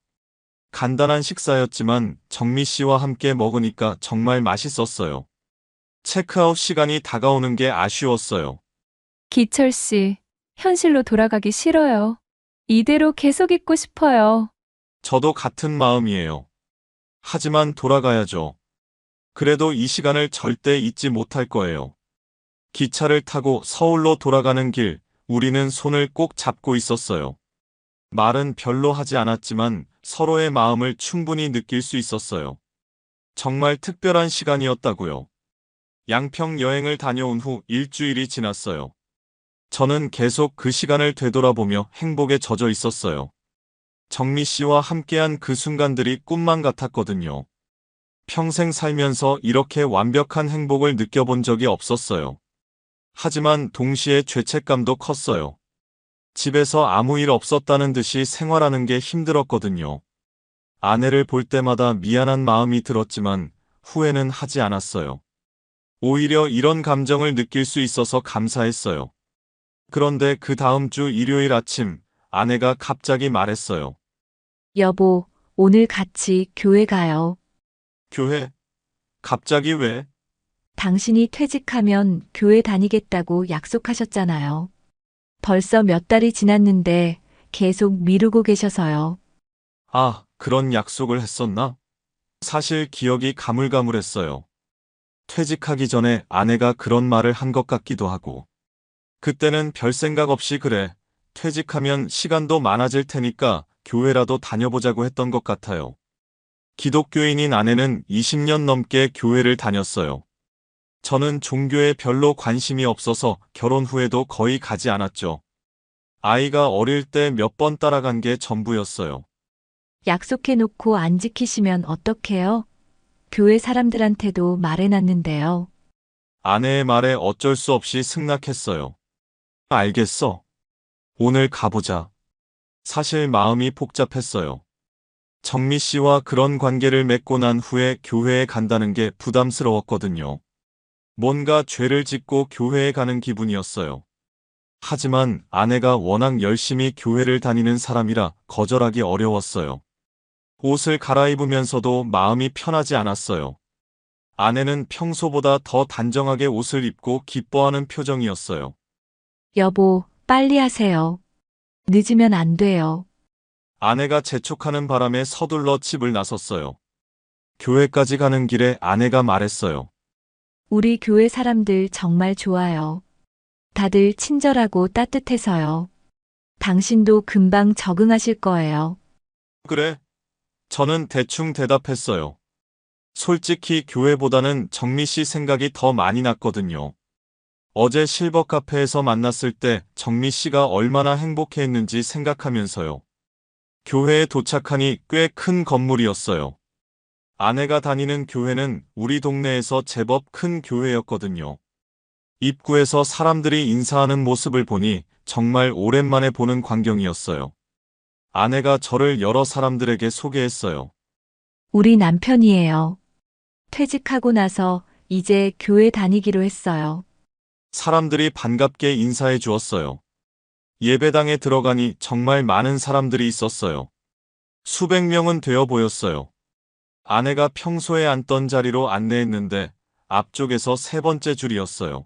Speaker 1: 간단한 식사였지만 정미 씨와 함께 먹으니까 정말 맛있었어요. 체크아웃 시간이 다가오는 게 아쉬웠어요.
Speaker 5: 기철 씨, 현실로 돌아가기 싫어요. 이대로 계속 있고 싶어요.
Speaker 1: 저도 같은 마음이에요. 하지만 돌아가야죠. 그래도 이 시간을 절대 잊지 못할 거예요. 기차를 타고 서울로 돌아가는 길, 우리는 손을 꼭 잡고 있었어요. 말은 별로 하지 않았지만 서로의 마음을 충분히 느낄 수 있었어요. 정말 특별한 시간이었다고요. 양평 여행을 다녀온 후 일주일이 지났어요. 저는 계속 그 시간을 되돌아보며 행복에 젖어 있었어요. 정미 씨와 함께한 그 순간들이 꿈만 같았거든요. 평생 살면서 이렇게 완벽한 행복을 느껴본 적이 없었어요. 하지만 동시에 죄책감도 컸어요. 집에서 아무 일 없었다는 듯이 생활하는 게 힘들었거든요. 아내를 볼 때마다 미안한 마음이 들었지만 후회는 하지 않았어요. 오히려 이런 감정을 느낄 수 있어서 감사했어요. 그런데 그 다음 주 일요일 아침, 아내가 갑자기 말했어요.
Speaker 2: 여보, 오늘 같이 교회 가요.
Speaker 1: 교회? 갑자기 왜?
Speaker 2: 당신이 퇴직하면 교회 다니겠다고 약속하셨잖아요. 벌써 몇 달이 지났는데 계속 미루고 계셔서요.
Speaker 1: 아, 그런 약속을 했었나? 사실 기억이 가물가물했어요. 퇴직하기 전에 아내가 그런 말을 한 것 같기도 하고. 그때는 별 생각 없이 그래. 퇴직하면 시간도 많아질 테니까 교회라도 다녀보자고 했던 것 같아요. 기독교인인 아내는 20년 넘게 교회를 다녔어요. 저는 종교에 별로 관심이 없어서 결혼 후에도 거의 가지 않았죠. 아이가 어릴 때 몇 번 따라간 게 전부였어요.
Speaker 2: 약속해놓고 안 지키시면 어떡해요? 교회 사람들한테도 말해놨는데요.
Speaker 1: 아내의 말에 어쩔 수 없이 승낙했어요. 알겠어. 오늘 가보자. 사실 마음이 복잡했어요. 정미 씨와 그런 관계를 맺고 난 후에 교회에 간다는 게 부담스러웠거든요. 뭔가 죄를 짓고 교회에 가는 기분이었어요. 하지만 아내가 워낙 열심히 교회를 다니는 사람이라 거절하기 어려웠어요. 옷을 갈아입으면서도 마음이 편하지 않았어요. 아내는 평소보다 더 단정하게 옷을 입고 기뻐하는 표정이었어요.
Speaker 2: 여보, 빨리 하세요. 늦으면 안 돼요.
Speaker 1: 아내가 재촉하는 바람에 서둘러 집을 나섰어요. 교회까지 가는 길에 아내가 말했어요.
Speaker 2: 우리 교회 사람들 정말 좋아요. 다들 친절하고 따뜻해서요. 당신도 금방 적응하실 거예요.
Speaker 1: 그래? 저는 대충 대답했어요. 솔직히 교회보다는 정미 씨 생각이 더 많이 났거든요. 어제 실버 카페에서 만났을 때 정미 씨가 얼마나 행복해했는지 생각하면서요. 교회에 도착하니 꽤 큰 건물이었어요. 아내가 다니는 교회는 우리 동네에서 제법 큰 교회였거든요. 입구에서 사람들이 인사하는 모습을 보니 정말 오랜만에 보는 광경이었어요. 아내가 저를 여러 사람들에게 소개했어요.
Speaker 2: 우리 남편이에요. 퇴직하고 나서 이제 교회 다니기로 했어요.
Speaker 1: 사람들이 반갑게 인사해 주었어요. 예배당에 들어가니 정말 많은 사람들이 있었어요. 수백 명은 되어 보였어요. 아내가 평소에 앉던 자리로 안내했는데 앞쪽에서 세 번째 줄이었어요.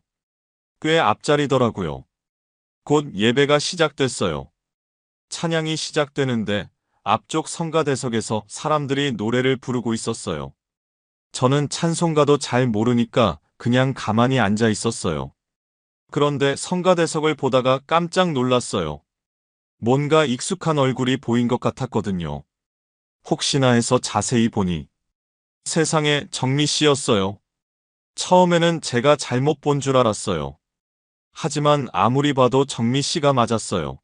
Speaker 1: 꽤 앞자리더라고요. 곧 예배가 시작됐어요. 찬양이 시작되는데 앞쪽 성가대석에서 사람들이 노래를 부르고 있었어요. 저는 찬송가도 잘 모르니까 그냥 가만히 앉아 있었어요. 그런데 성가대석을 보다가 깜짝 놀랐어요. 뭔가 익숙한 얼굴이 보인 것 같았거든요. 혹시나 해서 자세히 보니 세상에 정미 씨였어요. 처음에는 제가 잘못 본 줄 알았어요. 하지만 아무리 봐도 정미 씨가 맞았어요.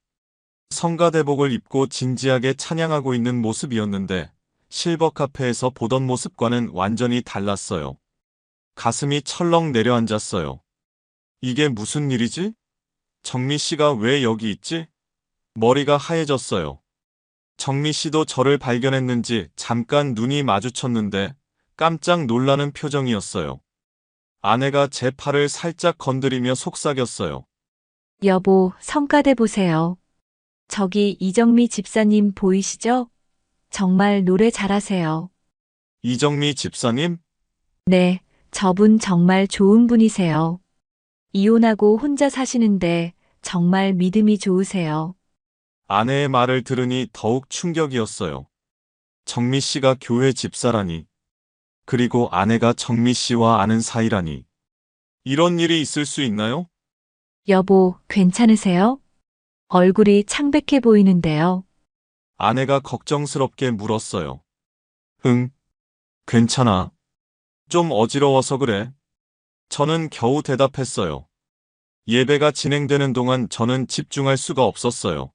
Speaker 1: 성가대복을 입고 진지하게 찬양하고 있는 모습이었는데 실버 카페에서 보던 모습과는 완전히 달랐어요. 가슴이 철렁 내려앉았어요. 이게 무슨 일이지? 정미 씨가 왜 여기 있지? 머리가 하얘졌어요. 정미 씨도 저를 발견했는지 잠깐 눈이 마주쳤는데 깜짝 놀라는 표정이었어요. 아내가 제 팔을 살짝 건드리며 속삭였어요.
Speaker 2: 여보, 성가대 보세요. 저기 이정미 집사님 보이시죠? 정말 노래 잘하세요.
Speaker 1: 이정미 집사님?
Speaker 2: 네, 저분 정말 좋은 분이세요. 이혼하고 혼자 사시는데 정말 믿음이 좋으세요.
Speaker 1: 아내의 말을 들으니 더욱 충격이었어요. 정미 씨가 교회 집사라니. 그리고 아내가 정미 씨와 아는 사이라니. 이런 일이 있을 수 있나요?
Speaker 2: 여보, 괜찮으세요? 얼굴이 창백해 보이는데요.
Speaker 1: 아내가 걱정스럽게 물었어요. 응, 괜찮아. 좀 어지러워서 그래. 저는 겨우 대답했어요. 예배가 진행되는 동안 저는 집중할 수가 없었어요.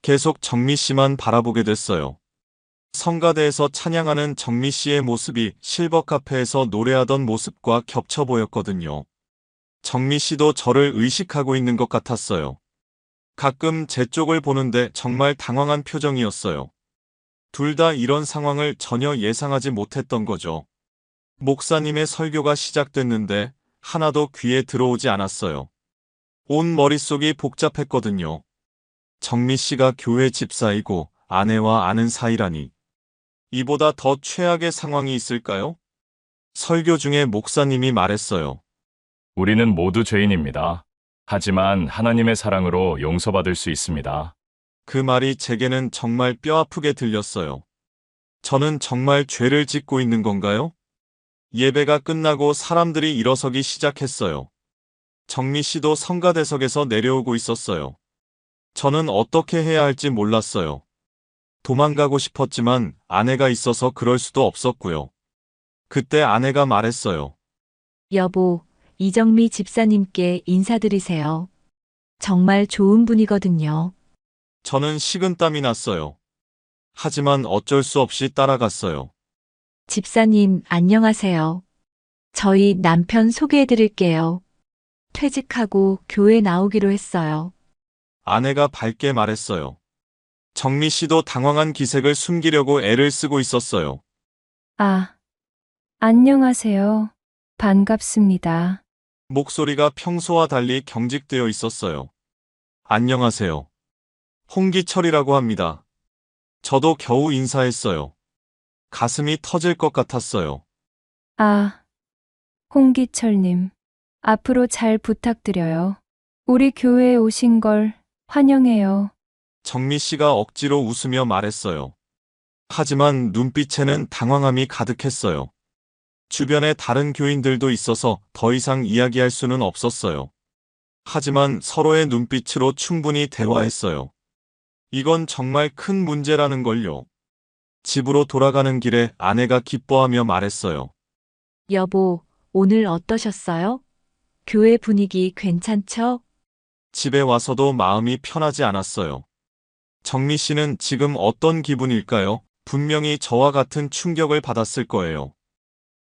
Speaker 1: 계속 정미 씨만 바라보게 됐어요. 성가대에서 찬양하는 정미 씨의 모습이 실버 카페에서 노래하던 모습과 겹쳐 보였거든요. 정미 씨도 저를 의식하고 있는 것 같았어요. 가끔 제 쪽을 보는데 정말 당황한 표정이었어요. 둘 다 이런 상황을 전혀 예상하지 못했던 거죠. 목사님의 설교가 시작됐는데 하나도 귀에 들어오지 않았어요. 온 머릿속이 복잡했거든요. 정미 씨가 교회 집사이고 아내와 아는 사이라니. 이보다 더 최악의 상황이 있을까요? 설교 중에 목사님이 말했어요.
Speaker 7: 우리는 모두 죄인입니다. 하지만 하나님의 사랑으로 용서받을 수 있습니다.
Speaker 1: 그 말이 제게는 정말 뼈아프게 들렸어요. 저는 정말 죄를 짓고 있는 건가요? 예배가 끝나고 사람들이 일어서기 시작했어요. 정미 씨도 성가대석에서 내려오고 있었어요. 저는 어떻게 해야 할지 몰랐어요. 도망가고 싶었지만 아내가 있어서 그럴 수도 없었고요. 그때 아내가 말했어요.
Speaker 2: 여보, 이정미 집사님께 인사드리세요. 정말 좋은 분이거든요.
Speaker 1: 저는 식은땀이 났어요. 하지만 어쩔 수 없이 따라갔어요.
Speaker 2: 집사님, 안녕하세요. 저희 남편 소개해 드릴게요. 퇴직하고 교회 나오기로 했어요.
Speaker 1: 아내가 밝게 말했어요. 정미 씨도 당황한 기색을 숨기려고 애를 쓰고 있었어요.
Speaker 5: 아, 안녕하세요. 반갑습니다.
Speaker 1: 목소리가 평소와 달리 경직되어 있었어요. 안녕하세요. 홍기철이라고 합니다. 저도 겨우 인사했어요. 가슴이 터질 것 같았어요.
Speaker 5: 아, 홍기철님. 앞으로 잘 부탁드려요. 우리 교회에 오신 걸 환영해요.
Speaker 1: 정미 씨가 억지로 웃으며 말했어요. 하지만 눈빛에는 당황함이 가득했어요. 주변에 다른 교인들도 있어서 더 이상 이야기할 수는 없었어요. 하지만 서로의 눈빛으로 충분히 대화했어요. 이건 정말 큰 문제라는 걸요. 집으로 돌아가는 길에 아내가 기뻐하며 말했어요.
Speaker 2: 여보, 오늘 어떠셨어요? 교회 분위기 괜찮죠?
Speaker 1: 집에 와서도 마음이 편하지 않았어요. 정미 씨는 지금 어떤 기분일까요? 분명히 저와 같은 충격을 받았을 거예요.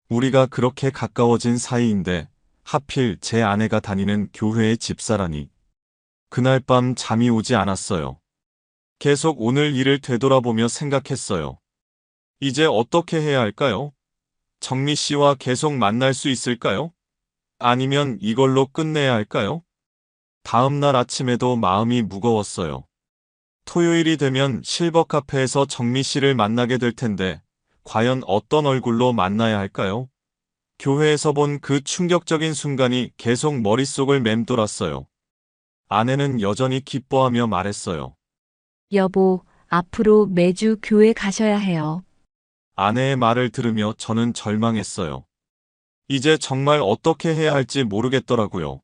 Speaker 1: 우리가 그렇게 가까워진 사이인데 하필 제 아내가 다니는 교회의 집사라니. 그날 밤 잠이 오지 않았어요. 계속 오늘 일을 되돌아보며 생각했어요. 이제 어떻게 해야 할까요? 정미 씨와 계속 만날 수 있을까요? 아니면 이걸로 끝내야 할까요? 다음 날 아침에도 마음이 무거웠어요. 토요일이 되면 실버 카페에서 정미 씨를 만나게 될 텐데 과연 어떤 얼굴로 만나야 할까요? 교회에서 본 그 충격적인 순간이 계속 머릿속을 맴돌았어요. 아내는 여전히 기뻐하며 말했어요.
Speaker 2: 여보, 앞으로 매주 교회 가셔야 해요.
Speaker 1: 아내의 말을 들으며 저는 절망했어요. 이제 정말 어떻게 해야 할지 모르겠더라고요.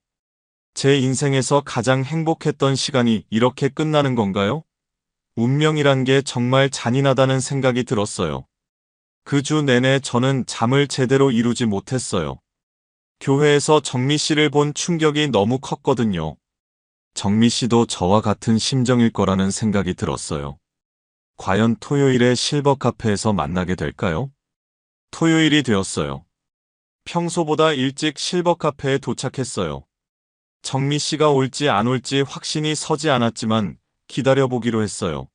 Speaker 1: 제 인생에서 가장 행복했던 시간이 이렇게 끝나는 건가요? 운명이란 게 정말 잔인하다는 생각이 들었어요. 그 주 내내 저는 잠을 제대로 이루지 못했어요. 교회에서 정미 씨를 본 충격이 너무 컸거든요. 정미 씨도 저와 같은 심정일 거라는 생각이 들었어요. 과연 토요일에 실버 카페에서 만나게 될까요? 토요일이 되었어요. 평소보다 일찍 실버 카페에 도착했어요. 정미 씨가 올지 안 올지 확신이 서지 않았지만 기다려보기로 했어요.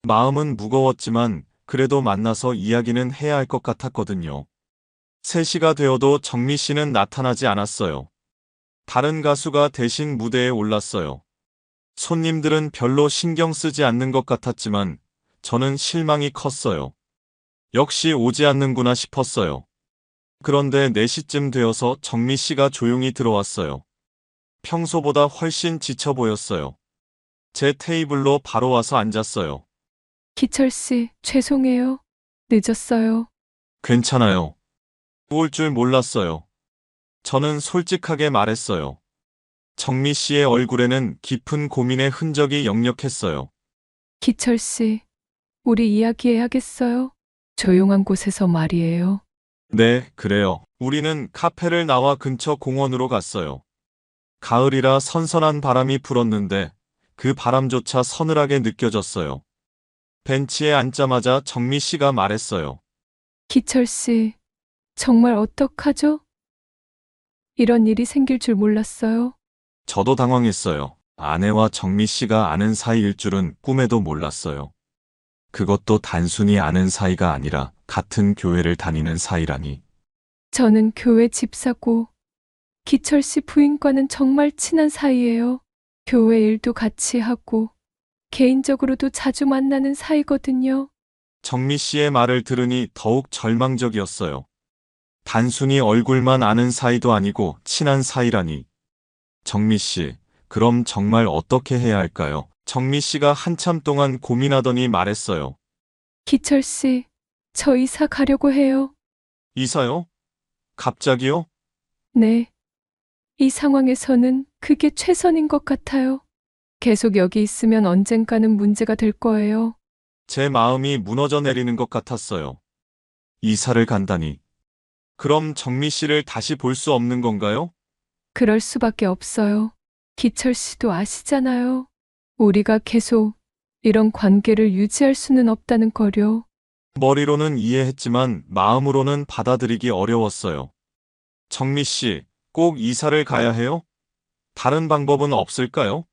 Speaker 1: 마음은 무거웠지만 그래도 만나서 이야기는 해야 할 것 같았거든요. 3시가 되어도 정미 씨는 나타나지 않았어요. 다른 가수가 대신 무대에 올랐어요. 손님들은 별로 신경 쓰지 않는 것 같았지만 저는 실망이 컸어요. 역시 오지 않는구나 싶었어요. 그런데 4시쯤 되어서 정미 씨가 조용히 들어왔어요. 평소보다 훨씬 지쳐 보였어요. 제 테이블로 바로 와서 앉았어요.
Speaker 5: 기철 씨, 죄송해요. 늦었어요.
Speaker 1: 괜찮아요. 올 줄 몰랐어요. 저는 솔직하게 말했어요. 정미 씨의 얼굴에는 깊은 고민의 흔적이 역력했어요.
Speaker 5: 기철 씨, 우리 이야기해야겠어요. 조용한 곳에서 말이에요.
Speaker 1: 네, 그래요. 우리는 카페를 나와 근처 공원으로 갔어요. 가을이라 선선한 바람이 불었는데 그 바람조차 서늘하게 느껴졌어요. 벤치에 앉자마자 정미 씨가 말했어요.
Speaker 5: 기철 씨, 정말 어떡하죠? 이런 일이 생길 줄 몰랐어요.
Speaker 1: 저도 당황했어요. 아내와 정미 씨가 아는 사이일 줄은 꿈에도 몰랐어요. 그것도 단순히 아는 사이가 아니라 같은 교회를 다니는 사이라니.
Speaker 5: 저는 교회 집사고 기철 씨 부인과는 정말 친한 사이예요. 교회 일도 같이 하고 개인적으로도 자주 만나는 사이거든요.
Speaker 1: 정미 씨의 말을 들으니 더욱 절망적이었어요. 단순히 얼굴만 아는 사이도 아니고 친한 사이라니. 정미 씨, 그럼 정말 어떻게 해야 할까요? 정미 씨가 한참 동안 고민하더니 말했어요.
Speaker 5: 기철 씨, 저 이사 가려고 해요.
Speaker 1: 이사요? 갑자기요?
Speaker 5: 네. 이 상황에서는 그게 최선인 것 같아요. 계속 여기 있으면 언젠가는 문제가 될 거예요.
Speaker 1: 제 마음이 무너져 내리는 것 같았어요. 이사를 간다니. 그럼 정미 씨를 다시 볼 수 없는 건가요?
Speaker 5: 그럴 수밖에 없어요. 기철 씨도 아시잖아요. 우리가 계속 이런 관계를 유지할 수는 없다는 거요.
Speaker 1: 머리로는 이해했지만 마음으로는 받아들이기 어려웠어요. 정미 씨, 꼭 이사를 가야 해요? 다른 방법은 없을까요?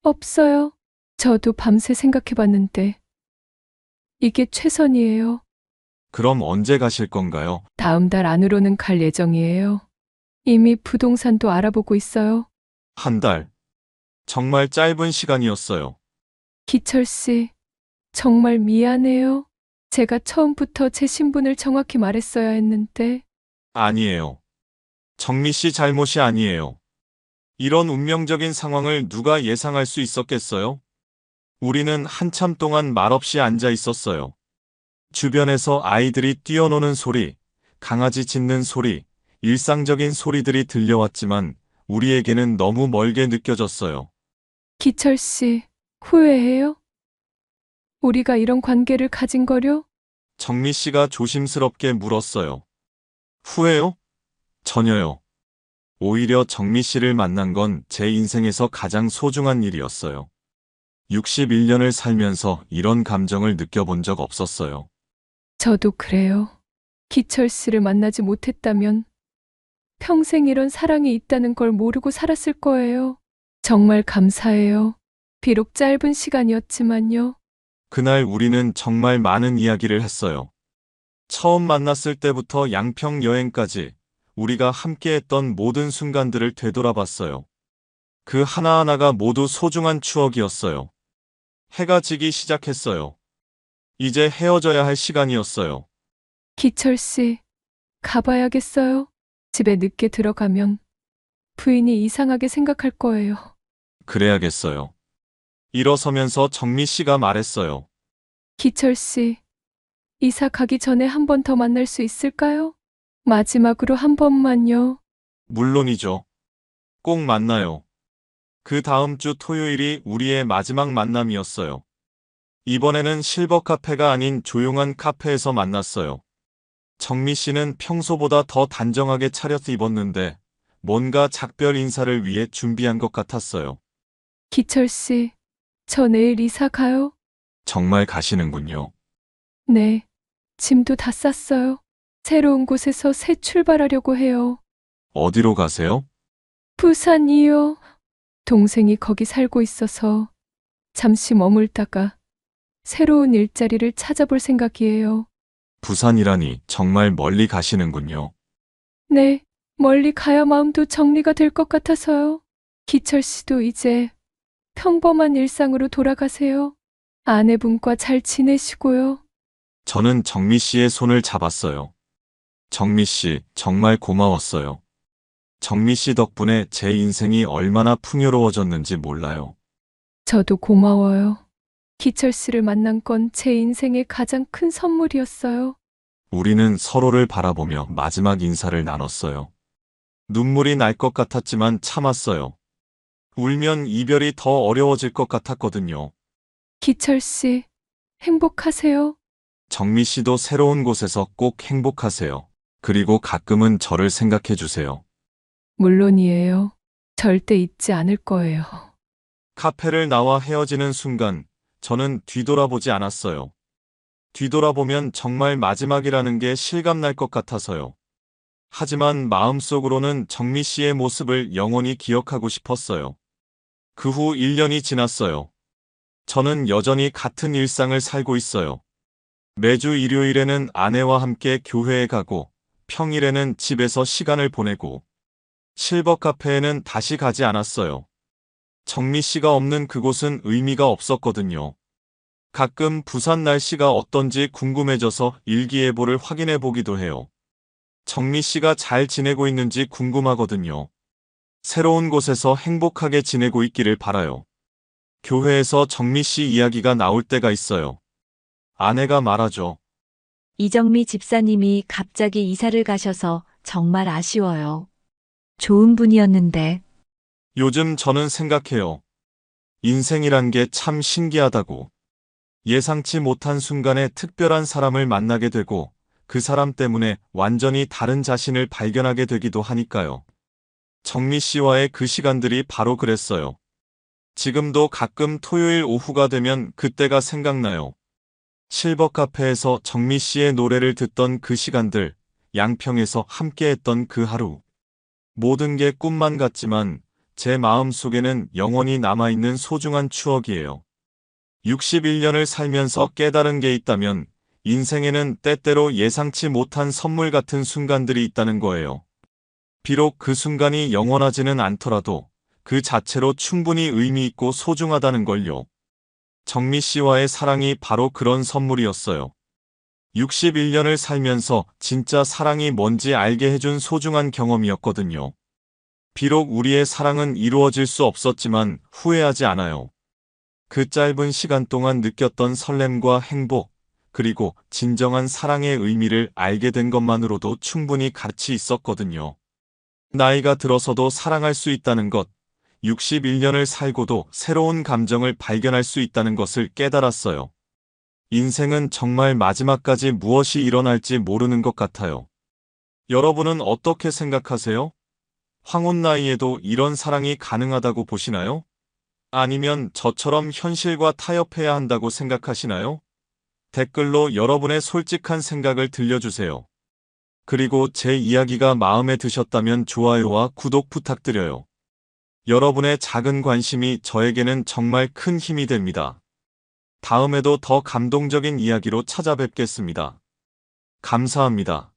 Speaker 5: 없어요. 저도 밤새 생각해봤는데 이게 최선이에요.
Speaker 1: 그럼 언제 가실 건가요?
Speaker 5: 다음 달 안으로는 갈 예정이에요. 이미 부동산도 알아보고 있어요.
Speaker 1: 한 달. 정말 짧은 시간이었어요.
Speaker 5: 기철 씨, 정말 미안해요. 제가 처음부터 제 신분을 정확히 말했어야 했는데.
Speaker 1: 아니에요. 정미 씨 잘못이 아니에요. 이런 운명적인 상황을 누가 예상할 수 있었겠어요? 우리는 한참 동안 말없이 앉아 있었어요. 주변에서 아이들이 뛰어노는 소리, 강아지 짖는 소리, 일상적인 소리들이 들려왔지만 우리에게는 너무 멀게 느껴졌어요.
Speaker 5: 기철 씨, 후회해요? 우리가 이런 관계를 가진 거려?
Speaker 1: 정미 씨가 조심스럽게 물었어요. 후회요? 전혀요. 오히려 정미 씨를 만난 건 제 인생에서 가장 소중한 일이었어요. 61년을 살면서 이런 감정을 느껴본 적 없었어요.
Speaker 5: 저도 그래요. 기철 씨를 만나지 못했다면 평생 이런 사랑이 있다는 걸 모르고 살았을 거예요. 정말 감사해요. 비록 짧은 시간이었지만요.
Speaker 1: 그날 우리는 정말 많은 이야기를 했어요. 처음 만났을 때부터 양평 여행까지 우리가 함께했던 모든 순간들을 되돌아봤어요. 그 하나하나가 모두 소중한 추억이었어요. 해가 지기 시작했어요. 이제 헤어져야 할 시간이었어요.
Speaker 5: 기철 씨, 가봐야겠어요. 집에 늦게 들어가면 부인이 이상하게 생각할 거예요.
Speaker 1: 그래야겠어요. 일어서면서 정미 씨가 말했어요.
Speaker 5: 기철 씨, 이사 가기 전에 한 번 더 만날 수 있을까요? 마지막으로 한 번만요.
Speaker 1: 물론이죠. 꼭 만나요. 그 다음 주 토요일이 우리의 마지막 만남이었어요. 이번에는 실버 카페가 아닌 조용한 카페에서 만났어요. 정미 씨는 평소보다 더 단정하게 차려입었는데 뭔가 작별 인사를 위해 준비한 것 같았어요.
Speaker 5: 기철 씨, 저 내일 이사 가요?
Speaker 1: 정말 가시는군요.
Speaker 5: 네. 짐도 다 쌌어요. 새로운 곳에서 새 출발하려고 해요.
Speaker 1: 어디로 가세요?
Speaker 5: 부산이요. 동생이 거기 살고 있어서 잠시 머물다가 새로운 일자리를 찾아볼 생각이에요.
Speaker 1: 부산이라니 정말 멀리 가시는군요.
Speaker 5: 네, 멀리 가야 마음도 정리가 될 것 같아서요. 기철 씨도 이제 평범한 일상으로 돌아가세요. 아내분과 잘 지내시고요.
Speaker 1: 저는 정미 씨의 손을 잡았어요. 정미 씨, 정말 고마웠어요. 정미 씨 덕분에 제 인생이 얼마나 풍요로워졌는지 몰라요.
Speaker 5: 저도 고마워요. 기철 씨를 만난 건 제 인생의 가장 큰 선물이었어요.
Speaker 1: 우리는 서로를 바라보며 마지막 인사를 나눴어요. 눈물이 날 것 같았지만 참았어요. 울면 이별이 더 어려워질 것 같았거든요.
Speaker 5: 기철 씨, 행복하세요.
Speaker 1: 정미 씨도 새로운 곳에서 꼭 행복하세요. 그리고 가끔은 저를 생각해 주세요.
Speaker 5: 물론이에요. 절대 잊지 않을 거예요.
Speaker 1: 카페를 나와 헤어지는 순간 저는 뒤돌아보지 않았어요. 뒤돌아보면 정말 마지막이라는 게 실감날 것 같아서요. 하지만 마음속으로는 정미 씨의 모습을 영원히 기억하고 싶었어요. 그 후 1년이 지났어요. 저는 여전히 같은 일상을 살고 있어요. 매주 일요일에는 아내와 함께 교회에 가고 평일에는 집에서 시간을 보내고 실버 카페에는 다시 가지 않았어요. 정미 씨가 없는 그곳은 의미가 없었거든요. 가끔 부산 날씨가 어떤지 궁금해져서 일기예보를 확인해 보기도 해요. 정미 씨가 잘 지내고 있는지 궁금하거든요. 새로운 곳에서 행복하게 지내고 있기를 바라요. 교회에서 정미 씨 이야기가 나올 때가 있어요. 아내가 말하죠.
Speaker 2: 이정미 집사님이 갑자기 이사를 가셔서 정말 아쉬워요. 좋은 분이었는데.
Speaker 1: 요즘 저는 생각해요. 인생이란 게 참 신기하다고. 예상치 못한 순간에 특별한 사람을 만나게 되고 그 사람 때문에 완전히 다른 자신을 발견하게 되기도 하니까요. 정미 씨와의 그 시간들이 바로 그랬어요. 지금도 가끔 토요일 오후가 되면 그때가 생각나요. 실버 카페에서 정미 씨의 노래를 듣던 그 시간들, 양평에서 함께했던 그 하루. 모든 게 꿈만 같지만 제 마음 속에는 영원히 남아있는 소중한 추억이에요. 61년을 살면서 깨달은 게 있다면 인생에는 때때로 예상치 못한 선물 같은 순간들이 있다는 거예요. 비록 그 순간이 영원하지는 않더라도 그 자체로 충분히 의미 있고 소중하다는 걸요. 정미 씨와의 사랑이 바로 그런 선물이었어요. 61년을 살면서 진짜 사랑이 뭔지 알게 해준 소중한 경험이었거든요. 비록 우리의 사랑은 이루어질 수 없었지만 후회하지 않아요. 그 짧은 시간 동안 느꼈던 설렘과 행복, 그리고 진정한 사랑의 의미를 알게 된 것만으로도 충분히 가치 있었거든요. 나이가 들어서도 사랑할 수 있다는 것, 61년을 살고도 새로운 감정을 발견할 수 있다는 것을 깨달았어요. 인생은 정말 마지막까지 무엇이 일어날지 모르는 것 같아요. 여러분은 어떻게 생각하세요? 황혼 나이에도 이런 사랑이 가능하다고 보시나요? 아니면 저처럼 현실과 타협해야 한다고 생각하시나요? 댓글로 여러분의 솔직한 생각을 들려주세요. 그리고 제 이야기가 마음에 드셨다면 좋아요와 구독 부탁드려요. 여러분의 작은 관심이 저에게는 정말 큰 힘이 됩니다. 다음에도 더 감동적인 이야기로 찾아뵙겠습니다. 감사합니다.